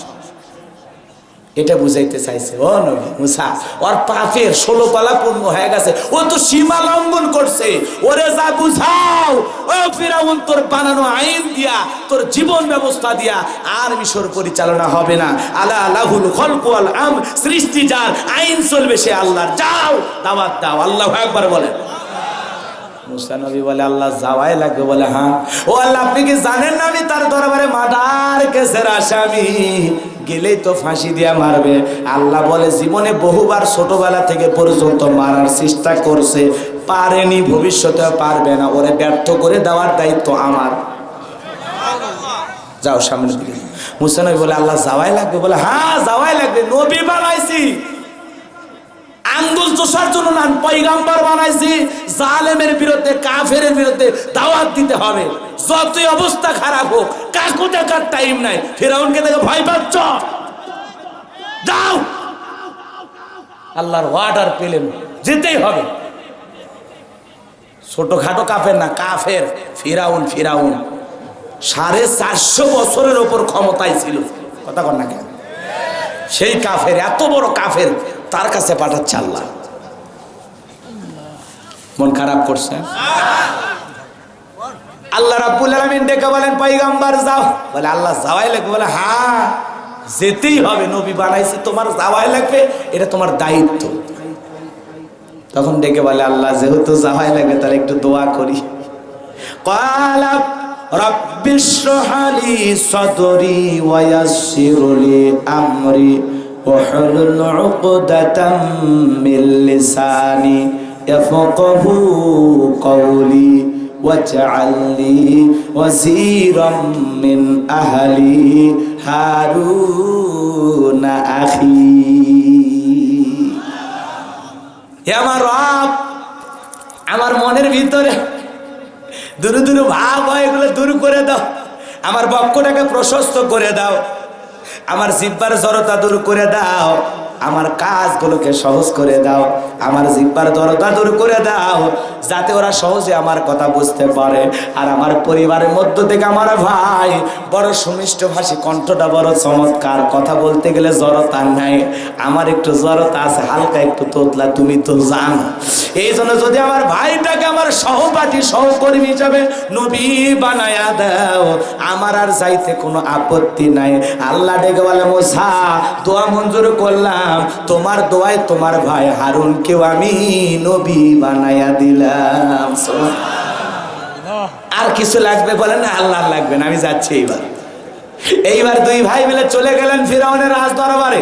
এটা বুঝাইতে চাইছে। ও নবী মুসা, ওর পাপের 16 পালা পূর্ণ হয়ে গেছে, ও তো সীমা লঙ্ঘন করছে, ওরে যা বুঝাও। ও ফিরাউন, তোর বানানো আইন দিয়া, তোর জীবন ব্যবস্থা দিয়া আর মিশর পরিচালনা হবে না। আলা লাহুল খলকু ওয়াল আমর, সৃষ্টি যার, আইন চলবে সে আল্লাহর। যাও দাওয়াত দাও। আল্লাহু আকবার বলেন। মুসা নবী বলে আল্লাহ যাওয়াই লাগবে। বলে হ্যাঁ। ও আল্লাহ, আপনি কি জানেন না আমি তার দরবারে মার্ডার কেসের আসামি, গেলেই তো ফাঁসি দিয়া মারবে। আল্লাহ বলে জীবনে বহুবার ছোটবেলা থেকে পর্যন্ত মারার চেষ্টা করছে, পারেনি, ভবিষ্যতে পারবে না। ওরে ব্যর্থ করে দেওয়ার দায়িত্ব আমার। যাও সামনের দিকে। মুসা নবী বলে আল্লাহ যাওয়াই লাগবে। বলে হ্যাঁ যাওয়াই লাগবে, নবী বানাইছি আঙ্গুল চোষার জন্য না, পয়গাম্বর বানাইছি জালেমের বিরুদ্ধে, কাফের বিরুদ্ধে দাওয়াত দিতে হবে। যতই অবস্থা খারাপ হোক, কাকু দেখার টাইম নাই। ফিরাউনকে দেখে ভয় পাচ্ছ, যাও। আল্লাহর ওয়ার্ডার পেলেন, যেতেই হবে। ছোটখাটো কাফের না, কাফের ফিরাউন। ফিরাউন 450 বছরের ওপর ক্ষমতায় ছিল। কথা কন না কেন? সেই কাফের, এত বড় কাফের, তার কাছে পাঠাচ্ছে আল্লাহ। মন খারাপ করছে? আল্লাহ রাব্বুল আলামিন ডেকে বলেন পয়গম্বর যাও। বলে আল্লাহ যাওয়াই লাগবে। বলে হ্যাঁ যেতেই হবে, নবী বানাইছি, তোমার যাওয়াই লাগবে, এটা তোমার দায়িত্ব। তখন ডেকে বলে আল্লাহ যেহেতু যাওয়াই লাগবে তাহলে একটু দোয়া করি। ক্বালা রাব্বি ইশরাহ লি সাদরি ওয়া ইয়াসসির লি আমরি ওয়াহলুল উকদাতাম মিন লিসানি ইয়াফকাহু কওলি ওয়াজআল লি ওয়াজিরাম মিন আহলি হারুন আখি। হে আমার রব, আমার মনের ভিতরে দূর দূর ভাব হয়, এগুলো দূর করে দাও। আমার বক্ষটাকে প্রশস্ত করে দাও, আমার জিহ্বার জড়তা দূর করে দাও, আমার কাজগুলোকে সহজ করে দাও, আমার জিহ্বার জড়তা দূর করে দাও, যাতে ওরা সহজে আমার কথা বুঝতে পারে। আর আমার পরিবারের মধ্য থেকে আমার ভাই বড় সুমিষ্ট ভাষী, কণ্ঠটা বড় চমৎকার, কথা বলতে গেলে জড়তা নাই, আমার একটু জড়তা আছে, হালকা একটু তোতলা, তুমি তো জানো। এই জন্য যদি আমার ভাইটাকে আমার সহপাঠী সহকর্মী হিসাবে নবী বানায়া দাও, আমার আর যাইতে কোনো আপত্তি নাই। আল্লাহ ডেকে বলে মুসা দোয়া মঞ্জুর করলাম, তোমার দোয়ায় তোমার ভাই হারুনকেও আমি নবী বানায়া দিলাম। আর কিছু লাগবে? বলেন না আল্লাহ লাগবে না, আমি যাচ্ছি। এইবার দুই ভাই মিলে চলে গেলেন ফিরাউনের রাজ দরবারে।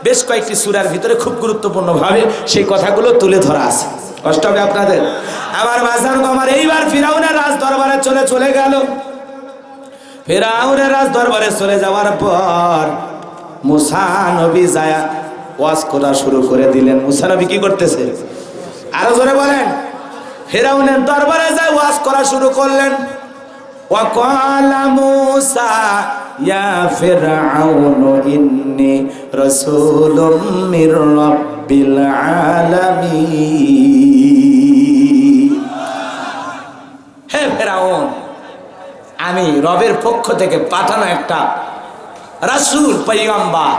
বেশ কয়েকটি সূরার ভিতরে খুব গুরুত্বপূর্ণ ভাবে সেই কথাগুলো তুলে ধরা আছে, কষ্ট হবে আপনাদের। আমার বাজার আমার এইবার ফিরাউনের রাজ দরবারে চলে গেল। ফিরাউনের রাজ দরবারে চলে যাওয়ার পর মুসা নবী যায় ওয়াজ করা শুরু করে দিলেন। মুসা নবী কি করতেছে? আরো জোরে বলেন। ফিরাউনের দরবারে যায় ওয়াজ করা শুরু করলেন। ওয়াকালা মুসা ইয়া ফিরআউন ইন্নী রাসূলুম মির রাব্বিল আলামিন। হে ফিরাউন, আমি রবের পক্ষ থেকে পাঠানো একটা রাসূল, পয়গম্বর,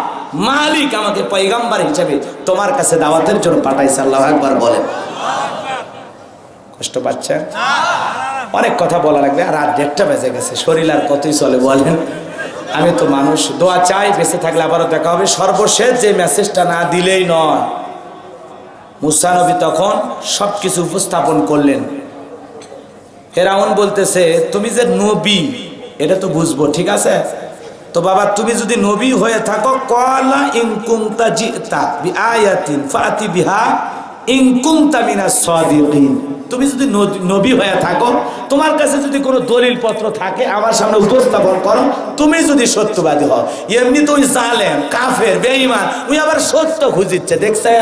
মালিক আমাকে পয়গম্বর হিসেবে তোমার কাছে দাওয়াতের জন্য পাঠাইছে। আল্লাহু আকবার বলেন। কষ্ট পাচ্ছেন? অনেক কথা বলা লাগবে, আর রাত 1টা বেজে গেছে, শরীর আর কতই চলে বলেন। আমি তো মানুষ, দোয়া চাই, বেঁচে থাকলে আবারও দেখা হবে। সর্বশেষ যে মেসেজটা না দিলেই নয়। মুসা নবী তখন সবকিছু উপস্থাপন করলেন। ফিরআউন বলতেছে তুমি যে নবী এটা তো বুঝবো, ঠিক আছে, তো বাবা তুমি যদি নবী হয়ে থাকো ক্বালা ইন কুনতা জিতা বিআয়াতিন ফাতি বিহা ইন কুনতা মিনাস সাদিকিন, তুমি যদি নবী হয়ে থাকো, তোমার কাছে যদি কোনো দলিল পত্র থাকে আমার সামনে উপস্থাপন করো, তুমি যদি সত্যবাদী হও। এমনি তো ওই জালেম কাফের বেঈমান ওই আবার সত্য খুঁজিচ্ছে, দেখছে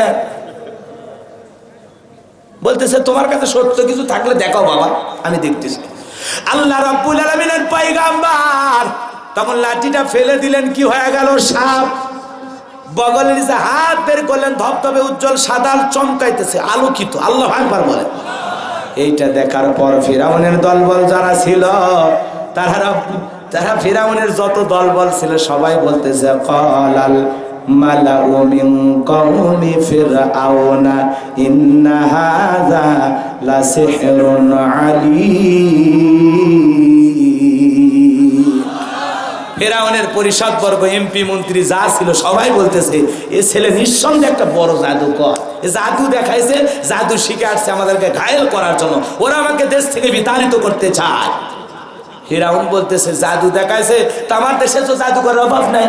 বলতেছে তোমার কাছে সত্য কিছু থাকলে দেখাও বাবা আমি দেখতেছি। আল্লাহ রাব্বুল আলামিনের পয়গাম্বার তখন লাঠিটা ফেলে দিলেন, কি হয়ে গেল? সাপ। বগলের নিচে হাত বের করলেন, ধবধবে উজ্জ্বল সাদা চমকাইতেছে, আলোকিত। আল্লাহু আকবার বলেন। এইটা দেখার পর ফিরাউনের দলবল যারা ছিল তারা ফিরাউনের যত দলবল ছিল সবাই বলতেছে ক্বালাল মালাউ মিন কওমি ফিরআউনা ইন্না হাযা লাসিহরুন আলীম। ফিরাউনের পরিষদবর্গ, এমপি মন্ত্রী যা ছিল সবাই বলতেছে এ ছেলে নিঃসন্দেহে একটা বড় জাদুকর, জাদু দেখাইছে, জাদু শিখে আসছে আমাদেরকে ঘায়েল করার জন্য, ওরা আমাকে দেশ থেকে বিতাড়িত করতে চায়। ফিরাউন বলতেছে জাদু দেখাইছে তা আমার দেশে তো জাদুকরের অভাব নাই,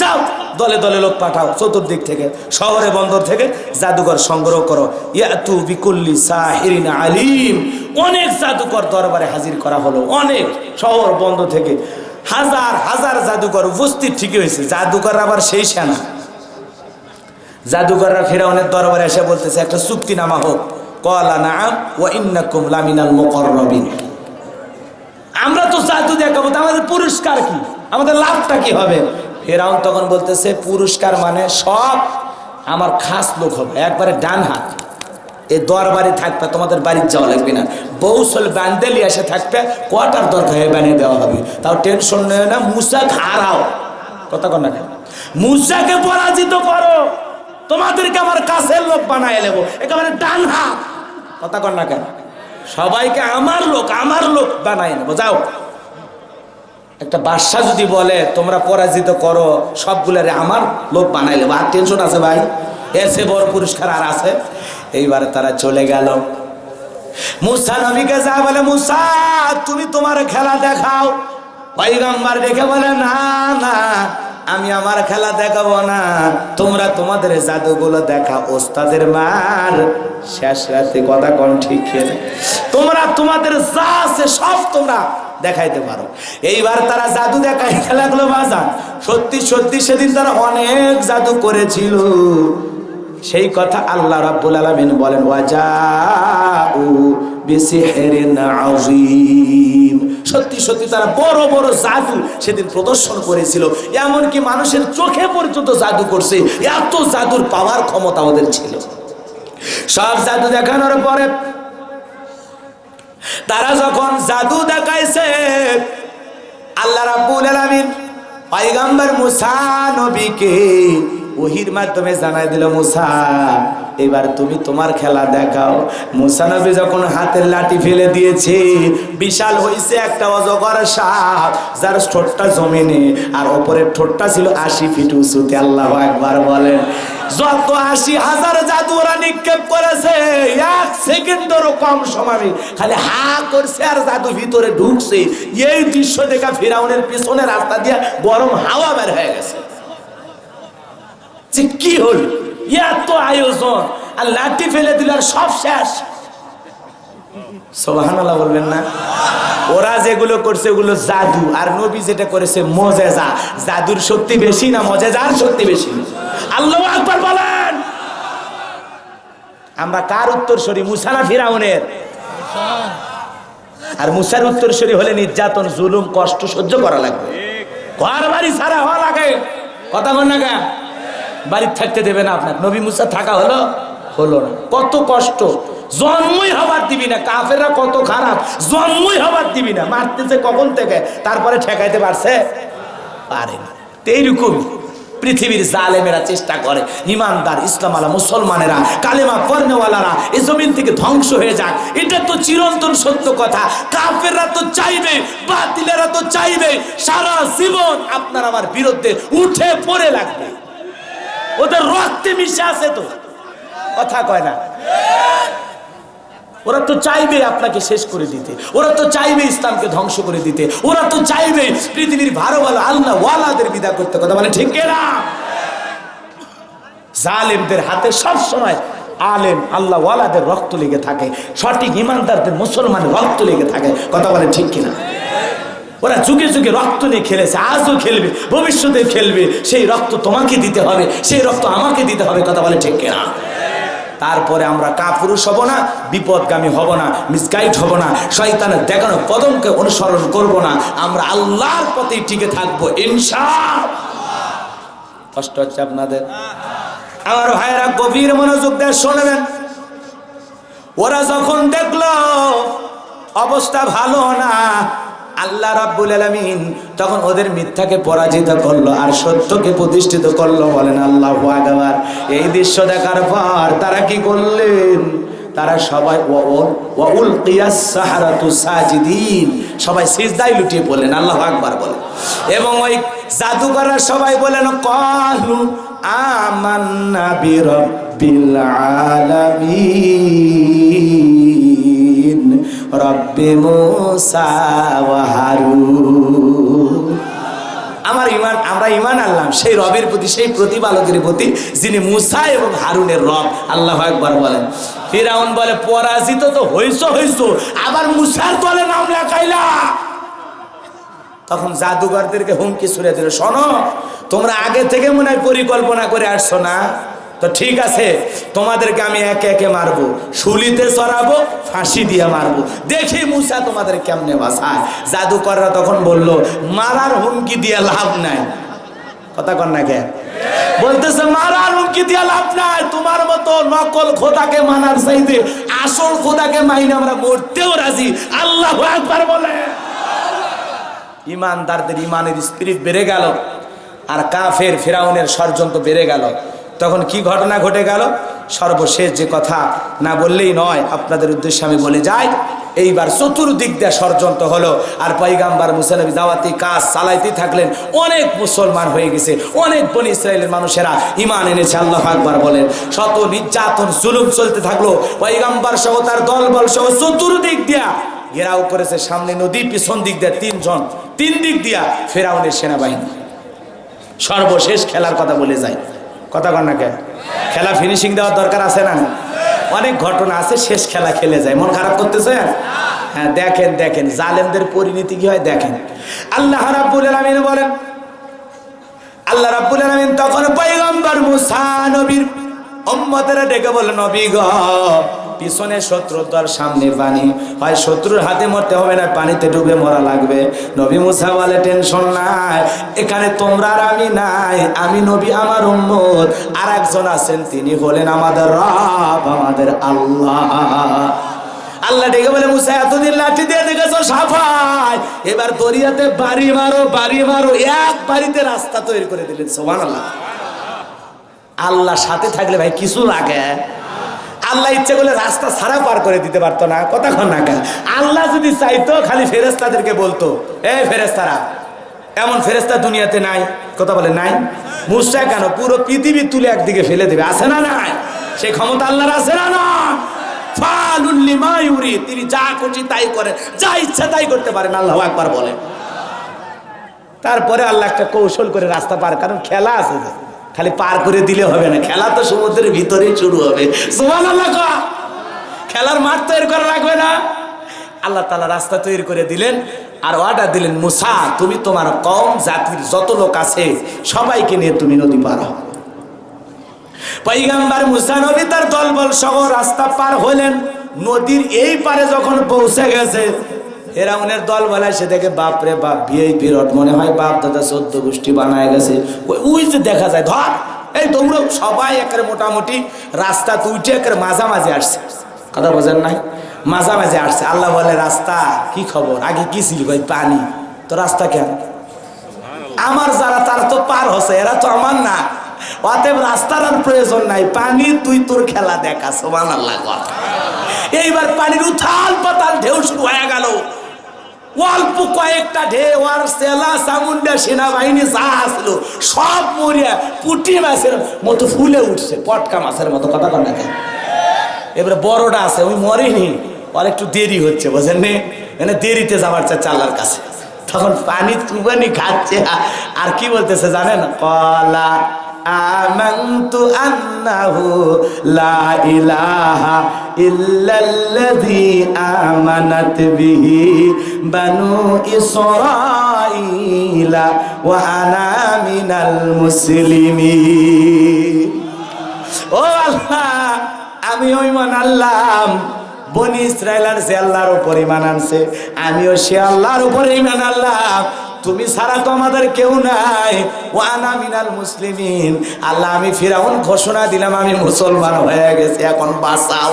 যাও দলে দলে লোক পাঠাও, চতুর্দিক থেকে শহরে বন্দর থেকে জাদুকর সংগ্রহ করো। ইয়াতু বিকুল্লি সাহিরিন আলিম। অনেক জাদুকর দরবারে হাজির করা হলো, অনেক শহর বন্দর থেকে হাজার হাজার জাদুকর উপস্থিত। ঠিকই হয়েছে, জাদুকর আবার সেই সেনা। জাদুকররা ফিরাউনের দরবারে এসে বলতেছে একটা চুক্তিনামা হোক। ক্বালা নাআম ওয়া ইন্নাকুম লামিনাল মুকাররাবিন। আমরা তো জাদু দেখাবো, আমাদের পুরস্কার কি, আমাদের লাভটা কি হবে? ফিরাউন তখন বলতেছে পুরস্কার মানে সব আমার খাস লোক হবে, একবারে ডান হাত, এই দরবারে থাকবে, তোমাদের বাড়ির যাওয়া লাগবে না, বৌসল বান্দেলি এসে থাকবে, কোয়ার্টার দরকার হয়ে বানিয়ে দেওয়া হবে, তাও টেনশন নেই না। মুসা হারাও, কথা কর না কেন, মুসাকে পরাজিত করো, তোমাদেরকে আমার কাছের লোক বানায় নেবো, একেবারে ডান হাত, কথা কর না কেন, সবাইকে আমার লোক বানায় নেবো, যাও। একটা বাদশা যদি বলে তোমরা পরাজিত করো সবগুলারে আমার লোক বানাই নেবো, আর টেনশন আছে ভাই, এর চেয়ে বড় পুরস্কার আর আছে? এইবারে তারা চলে গেল। মুসা নবীকে যা বলে, মুসা তুমি তোমার খেলা দেখাও। পয়গম্বর দেখে বলে না না, আমি আমার খেলা দেখাবো না, তোমরা তোমাদের জাদুগুলো দেখা, ওস্তাদের মার শেষ রাতে, কথা কোন ঠিক, তোমরা তোমাদের যা আছে সব তোমরা দেখাইতে পারো। এইবার তারা জাদু দেখায় খেলাগুলো বাজান। সত্যি সত্যি সেদিন তারা অনেক জাদু করেছিল, সেই কথা আল্লাহ রাব্বুল আলামিন বলেন ওয়াজাউ বিসিহরিন আযীম। সত্যি সত্যি তারা বড় বড় জাদু সেদিন প্রদর্শন করেছিল, এমনকি মানুষের চোখে পর্যন্ত জাদু করছে, এত জাদুর পাওয়ার ক্ষমতা ওদের ছিল। সব জাদু দেখানোর পরে তারা যখন জাদু দেখাইছে, আল্লাহ রাব্বুল আলামিন পয়গম্বর মুসা নবীকে ওহির মাধ্যমে জানাই দিল, মুসা এবার তুমি তোমার খেলা দেখাও। মুসা নবী যখন হাতের লাঠি ফেলে দিয়েছে, বিশাল হয়েছে একটা অজগর সাপ, যার ঠোঁটটা জমিনে আর ওপরের ঠোঁটটা ছিল 80 ফিট উঁচুতে। আল্লাহু আকবার বলেন। যত 80,000 জাদু ওরা নিক্ষেপ করেছে, 1 সেকেন্ডেরও কম সময় খালি হা করছে আর জাদু ভিতরে ঢুকছে। এই দৃশ্য দেখা ফিরাউনের পিছনে রাস্তা দিয়ে গরম হাওয়া বের হয়ে গেছে, যে কি হল, এত আয়োজন আর লাঠি ফেলে দিল আর সব শেষ। সুবহানাল্লাহ বলবেন না? ওরা যেগুলো করছে ওগুলো জাদু, আর নবী যেটা করেছে মুজিজা। জাদুর শক্তি বেশি না মুজিজার শক্তি বেশি? আল্লাহু আকবার বলেন। আমরা কার উত্তরসূরি, মুসা না ফিরাউনের? আর মুসার উত্তরসূরি হলে নির্যাতন, জুলুম, কষ্ট সহ্য করা লাগবে, ঘর বাড়ি ছাড়া হওয়া লাগে, কথা বল না গা, বাড়িতে থাকতে দেবে না আপনার। নবী মুসা থাকা হলো না, কত কষ্ট, জন্মই হবার দিবি না, কাফেররা কত খারাপ, জন্মই হবার দিবি না, মারতেছে কখন থেকে, তারপরে ঠেকাইতে পারে না। এইরকম পৃথিবীর জালেমেরা চেষ্টা করে ইমানদার ইসলাম আলা মুসলমানেরা, কালেমা পড়নেওয়ালারা এই জমিন থেকে ধ্বংস হয়ে যাক। এটা তো চিরন্তন সত্য কথা। কাফেররা তো চাইবে, বাতিলেরা তো চাইবে সারা জীবন আপনার আমার বিরুদ্ধে উঠে পড়ে লাগবে, ওদের রক্তে মিশে আছে তো, কথা কয় না? ওরা তো চাইবে আপনাকে শেষ করে দিতে, ওরা তো চাইবে ইসলামকে ধ্বংস করে দিতে, ওরা তো চাইবে পৃথিবীর ভালো ভালো আল্লাহ ওয়ালাদের বিদা করতে। কথা বলে ঠিক না? জালেমদের হাতে সব সময় আলেম আল্লাহ ওয়ালাদের রক্ত লেগে থাকে, সঠিক ইমানদারদের মুসলমানের রক্ত লেগে থাকে। কথা বলে ঠিক কিনা? ওরা যুগে যুগে রক্ত নিয়ে খেলেছে, আজও খেলবে, ভবিষ্যতে খেলবে। সেই রক্ত তোমাকে দিতে হবে, সেই রক্ত আমাকে দিতে হবে। কথা বলে ঠিক কিনা? তারপরে আমরা কাপুরুষ হব না, বিপদগামী হব না, মিসগাইড হব না, শয়তানের দেখানো কদমকে অনুসরণ করব না। আমরা আল্লাহর পথেই টিকে থাকবো ইনশাআল্লাহ। কষ্ট হচ্ছে আপনাদের? আমার ভাইরা গভীর মনোযোগ দিয়ে শুনবেন। ওরা যখন দেখলো অবস্থা ভালো না, আল্লাহ রাব্বুল আলামিন তখন ওদের মিথ্যাকে পরাজিত করলো আর সত্যকে প্রতিষ্ঠিত করলো। বলেন আল্লাহু আকবার। এই দৃশ্য দেখার পর তারা কি করলেন? তারা সবাই ওয়াউলকিয়াস সাহারাতু সাজিদিন, সবাই সিজদায় লুটিয়ে পড়লেন। আল্লাহু আকবার বলেন। এবং ওই জাদুকররা সবাই বলেন ক্বালু আমান্না বিরাব্বিল আলামিন রব্বে মুসা ওয়া হারুন। আমরা ঈমান আনলাম সেই রবের প্রতি, সেই প্রতিপালকের প্রতি যিনি মুসা এবং হারুনের রব। আল্লাহু আকবার বলেন। ফিরাউন বলে পরাজিত তো হইছো, আবার মুসার দলে নাম লেখাইলা। তখন জাদুঘরদেরকে হুমকি ছুড়ে দিল, শোনো তোমরা আগে থেকে মনে হয় পরিকল্পনা করে আসছো না, তো ঠিক আছে তোমাদেরকে আমি একে একে মারবো, শুলিতে চড়াবো, ফাঁসি দিয়ে মারবো, দেখি মুসা তোমাদের কেমনে বাঁচায়। জাদুকররা তখন বলল মারার হুমকি দিয়ে লাভ নাই। কথা কন না কে? বলতেছে মারার হুমকি দিয়ে লাভ নাই, তোমার মতো নকল খোদাকে মানার চাইতে আসল খোদাকে মাইনে আমরা মরতেও রাজি। আল্লাহু আকবার বলে। ইমানদারদের ইমানের স্পিরিট বেড়ে গেল আর কাফের ফিরাউনের ষড়যন্ত্র বেড়ে গেল। তখন কি ঘটনা ঘটে গেল? সর্বশেষ যে কথা না বললেই নয়, আপনাদের উদ্দেশ্যে আমি বলে যাই। এইবার চতুর্দিক দিয়ে ষড়যন্ত্র হলো আর পয়গাম্বর মুসা নবী দাওয়াতি কাজ চালাইতে থাকলেন। অনেক মুসলমান হয়ে গেছে, অনেক বনি ইসরায়েলের মানুষেরা ঈমান এনেছে। আল্লাহু আকবার বলেন। শত নির্যাতন জুলুম চলতে থাকলো। পয়গাম্বর সহ তার দলবল সহ চতুর্দিক দিয়া ঘেরাও করেছে, সামনে নদী, পিছন দিক দিয়ে তিনজন, তিন দিক দিয়া ফেরাউনের সেনাবাহিনী। সর্বশেষ খেলার কথা বলে যায়। কথা কন না কে? খেলা ফিনিশিং দেওয়ার দরকার আছে না? অনেক ঘটনা আছে, শেষ খেলা খেলে যায়। মন খারাপ করতেছে? হ্যাঁ, দেখেন জালেমদের পরিণতি কি হয় দেখেন। আল্লাহ রাব্বুল আলামিন বলেন, আল্লাহ রাব্বুল আলামিন তখন পয়গম্বর মুসা নবীর উম্মতেরা ডেকে বলে, নবী গো পিছনে শত্রুর দল, সামনে পানি, হয় শত্রুর হাতে মরতে হবে না পানিতে ডুবে মরা লাগবে। নবী মুসা বলে টেনশন নাই, এখানে তোমরা আর আমি নাই, আমি নবী, আমার উম্মত আর একজন আছেন, তিনি হলেন আমাদের রব, আমাদের আল্লাহ। আল্লাহ ডেকে বলে মুসা এতদিন লাঠি দিয়ে দেখেছো সাফাই, এবার দরিয়াতে বাড়ি মারো, এক বাড়িতে রাস্তা তৈরি করে দিলেন। সুবহানাল্লাহ। আল্লাহ সাথে থাকলে ভাই কিছু লাগে। আল্লাহ ইচ্ছে করলে রাস্তা ছাড়া পার করে দিতে পারতো না? কথা কন না কেন? আল্লাহ যদি চাইতো খালি ফেরেশতাদেরকে বলতো, এই ফেরেশতারা, এমন ফেরেশতা দুনিয়াতে নাই। কথা বলে নাই? মুসা কেন পুরো পৃথিবী তুলে একদিকে ফেলে দেবে, আছে না নাই? সেই ক্ষমতা আল্লাহর আছে না না? ফালুল লিমা ইউরিদ, তিনি যা খুশি তাই করেন, যা ইচ্ছা তাই করতে পারেন। আল্লাহু আকবার বলেন। তারপরে আল্লাহ একটা কৌশল করে রাস্তা পার, কারণ খেলা আছে, খালি পার করে দিলে হবে না, খেলা তো সমুদ্রের ভিতরেই শুরু হবে। সুবহানাল্লাহ। খেলার মাঠ তৈরি করা লাগবে না? আল্লাহ তাআলা রাস্তা তৈরি করে দিলেন আর অর্ডার দিলেন, মুসা তুমি তোমার কওম জাতির যত লোক আছে সবাইকে নিয়ে তুমি নদী পার হও। পয়গম্বর মুসা নবী তার দলবল সহ রাস্তা পার হলেন। নদীর এই পারে যখন পৌঁছে গেছে, ফেরাউনের দল বলে সে দেখে বাপরে বাপ, ভিআইপি রড, মনে হয় বাপ দাদা 14 গোষ্ঠী বানায় গেছে। ওই যে দেখা যায়, ধর এই তোমরা সবাই একের মোটামুটি রাস্তা তুইটে একের মাঝামাঝি আসছে। কথা বোঝেন নাই? মাঝামাঝি আসছে। আল্লাহ বলে রাস্তা কি খবর, আগে কি ছিল ভাই? পানি। তো রাস্তা কেন? আমার যারা তারা তো পার হচ্ছে, এরা তো আমার না, অতএব রাস্তার আর প্রয়োজন নাই, পানি তুই তোর খেলা দেখা। সুবহানাল্লাহ। এইবার পানির উথাল পাতাল ঢেউ শুরু হয়ে গেল। অল্প কয়েকটা ঢেউ আর সেলা চামুন্ডা সেনাবাহিনী যা আসলো সব মরিয়া পুঁটি মাছের মতো ফুলে উঠছে, পটকা মাছের মতো। কথা কন না কেন? এবারে বড়টা আছে, ওই মরেনি, আর একটু দেরি হচ্ছে, বোঝেন নি, মানে দেরিতে যাবার চাচ্ছে আল্লাহর কাছে। তখন পানি তুবানি খাচ্ছে, আর কি বলতেছে জানেন? কলা আমানতু আন্নাহু লা ইলাহা ইল্লাল্লাযী আমানাত বিহি বানু ইসরাঈলা ওয়া আনা মিনাল মুসলিমিন। ও আল্লাহ, আমি ঈমান আনলাম, বনি ইসরাইলের যে আল্লাহর উপর ঈমান আনছে, আমিও সে আল্লাহর উপর ঈমান আনলাম। তুমি ছাড়া তো আমাদের কেউ নাই। ওয়া আনা মিনাল মুসলিমিন, আল্লাহ আমি ফিরাউন ঘোষণা দিলাম আমি মুসলমান হয়ে গেছি, এখন বাঁচাও।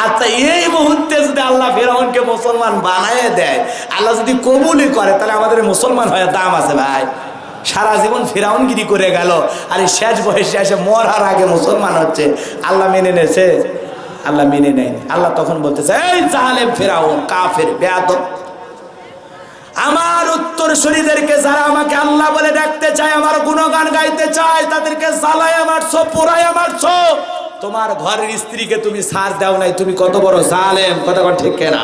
আচ্ছা, এই মুহূর্তে যদি আল্লাহ ফিরাউনকে মুসলমান বানায় দেয়, আল্লাহ যদি কবুলই করে, তাহলে আমাদের মুসলমান হয়ে দাম আছে ভাই। সারা জীবন ফিরাউনগিরি করে গেল, আর এই শেষ বয়সে এসে মরার আগে মুসলমান হচ্ছে। আল্লাহ মেনে নেছে? আল্লাহ মেনে নেয়নি। আল্লাহ তখন বলতেছে, এই জালেম ফিরাউন, কাফের, বেয়াদব, আমার উত্তরসূরিদেরকে যারা আমাকে আল্লাহ বলে ডাকতে চায়, আমার গুণগান গাইতে চায়, তাদেরকে জ্বালায় মারছো, পোড়ায় মারছো। তোমার ঘরের স্ত্রীকে তুমি ছাড় দাও নাই, তুমি কত বড় জালেম, কথা ঠিক কেনা?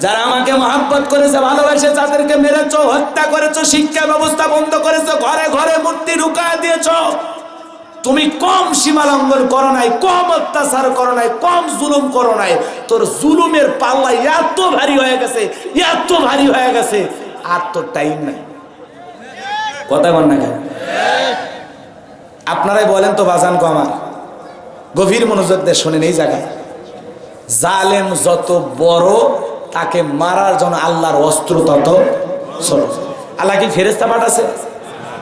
যারা আমাকে মহব্বত করেছে, ভালোবাসে, তাদেরকে মেরেছো, হত্যা করেছো, শিক্ষা ব্যবস্থা বন্ধ করেছো, ঘরে ঘরে মূর্তি ঢুকায় দিয়েছো। তুমি কম সীমা লঙ্ঘন করো নাই, কম অত্যাচার করো নাই, কম জুলুম করো নাই। তোর জুলুমের পাল্লা এত ভারী হয়ে গেছে, এত ভারী হয়ে গেছে, আর তোর টাইম নাই। কথা বল না কেন? আপনারাই বলেন তো বাজান কো আমার, গভীর মনোযোগ দিয়ে শোনেন এই জায়গায়। জালেম যত বড়, তাকে মারার জন্য আল্লাহর অস্ত্র তত ছোট। আল্লাহ কি ফেরেশতা পাঠাছে?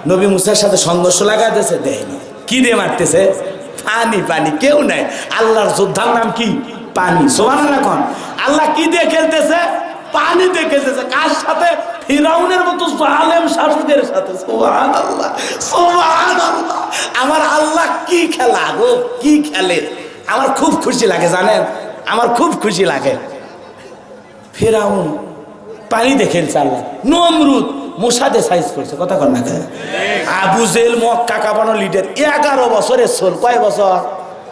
নবী মুসার সাথে সংঘর্ষ লাগাই দিয়েছে? দেয়নি। কি দিয়ে মারতেছে? পানি। পানি, কেউ নাই। আল্লাহর যোদ্ধার নাম কি? পানি। সুবহানাল্লাহ কোন? আল্লাহ কি দিয়ে খেলতেছে? পানি দিয়ে খেলতেছে। কার সাথে? ফিরাউনের মতো জালেম শাসকের সাথে। সুবহানাল্লাহ, সুবহানাল্লাহ। আমার আল্লাহ কি খেলা গো, কি খেলে! আমার খুব খুশি লাগে জানেন, আমার খুব খুশি লাগে। ফিরাউন পানি দিয়ে খেলছে, আল্লাহ নমরুদ মুসাদে সাইজ করছে। কথা কর না কেন? আবু জেল মক্কা কাঁপানো লিডার, 11 বছরের সোল। কয় বছর?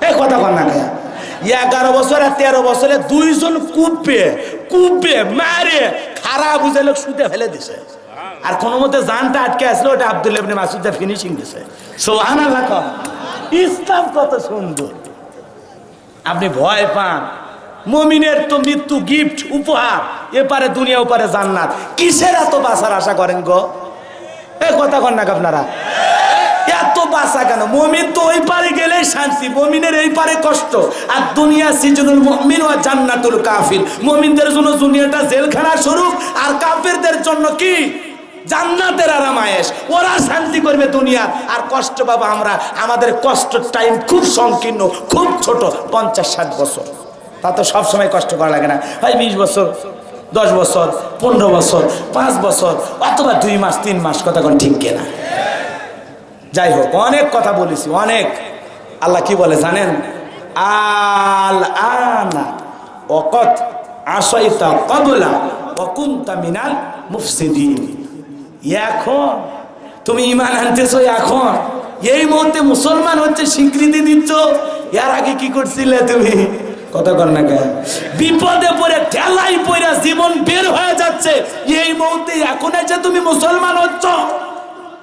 এই কথা কর না কেন? 11 বছর আর 13 বছরে দুইজন কুপে মারে খারা আবু জেলক শুতে ফেলে দিছে। আর কোনো মতে জানটা আটকে আসলো, ওটা আব্দুল্লাহ ইবনে মাসউদে ফিনিশিং দিছে। সুবহানাল্লাহ। ইসলাম কত সুন্দর! আপনি ভয় পান? মুমিনের তো মৃত্যু গিফট, উপহার, এপারে দুনিয়া ওপারে জান্নাত। কিসের এত বাঁচার আশা করেন গো? এই কথা কন না আপনারা, এত বাঁচা কেন? মুমিন তো ওই পারে গেলেই শান্তি, মুমিনের এই পারে কষ্ট। আর দুনিয়া সিজনুল মুমিন ওয়া জান্নাতুল কাফির। মুমিনদের জন্য দুনিয়াটা জেলখানা স্বরূপ, আর কাফিরদের জন্য কি? জান্নাতের আরামায়েশ। ওরা শান্তি করবে দুনিয়া, আর কষ্ট পাবো আমরা। আমাদের কষ্টের টাইম খুব সংকীর্ণ, খুব ছোট, 50-60 বছর। তা তো সবসময় কষ্ট করা লাগে না ভাই। 20 বছর, 10 বছর, 15 বছর, 5 বছর, অথবা 2 মাস, 3 মাস। কথা কোন ঠিক কিনা? যাই হোক, অনেক কথা বলেছি, অনেক। আল্লাহ কি বলে জানেন? আল আনা ওয়াকাত আসাইতা ক্বাবলা ওয়া কুনতা মিনাল মুফসিদিন। এখন তুমি ঈমান আনতেছো, এখন এই মুহূর্তে মুসলমান হচ্ছে স্বীকৃতি দিচ্ছ। এর আগে কি করছিলে তুমি? কথা কর না কেন? বিপদে পড়ে ঠেলাই পড়ে জীবন বের হয়ে যাচ্ছে, এই মুহূর্তে এখন এসে তুমি মুসলমান হচ্ছ।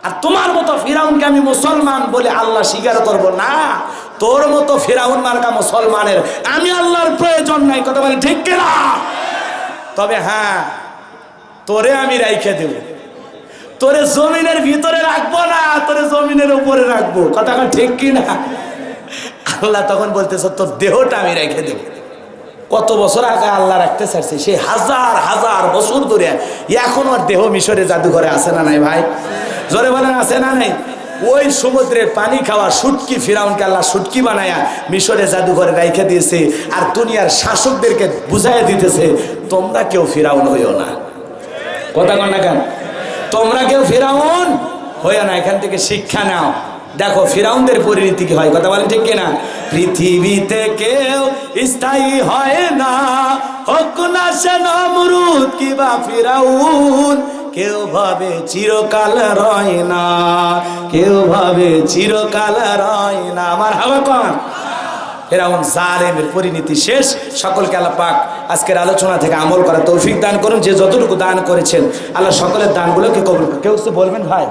আর তোমার মতো ফিরাউনকে আমি মুসলমান বলে আল্লাহ স্বীকার করব না। তোর মতো ফিরাউন মার্কা মুসলমানের আমি আল্লাহর প্রয়োজন নাই। কথা বলে ঠিক কিনা? তবে হ্যাঁ, তোরে আমি রাইখে দেব। তোরে জমিনের ভিতরে রাখবো না, তোরে জমিনের উপরে রাখবো। কথা ঠিক কিনা? আল্লাহ তখন বলতেছে, তোর দেহটা আমি রেখে দেব। কত বছর আগে আল্লাহ রাখতে চাইছে, সে হাজার হাজার বছর ধরে। এখন ওর দেহ মিশরে জাদুঘরে আছে না নাই ভাই? জোরে বলেন, আছে না নাই? ওই সমুদ্রের পানি খাওয়া শুটকি ফিরাউনকে আল্লাহ শুটকি বানায়া মিশরে জাদুঘরে রেখে দিয়েছে। আর দুনিয়ার শাসকদেরকে বুঝাই দিতেছে, তোমরা কেউ ফিরাউন হইও না। কথা কন না কেন? তোমরা কেউ ফিরাউন হইও না, এখান থেকে শিক্ষা নাও। দেখো ফিরাউনদের পরিণতি কি হয়। কথা বলেন ঠিক কিনা? পৃথিবীতে কেউ স্থায়ী হয় না, হোক না সে নমরুদ কিবা ফিরাউন। কেউ ভাবে চিরকাল রয় না, কেউ ভাবে চিরকাল রয় না। আমার হাওয়া কন। ফেরাউন জালেমের পরিণতি শেষ। সকলকে আল্লাহ পাক আজকের আলোচনা থেকে আমল করা তৌফিক দান করুন। যে যতটুকু দান করেছেন আল্লাহ সকলের দানগুলোকে কবুল করুন। কেউ কিছু বলবেন ভাই?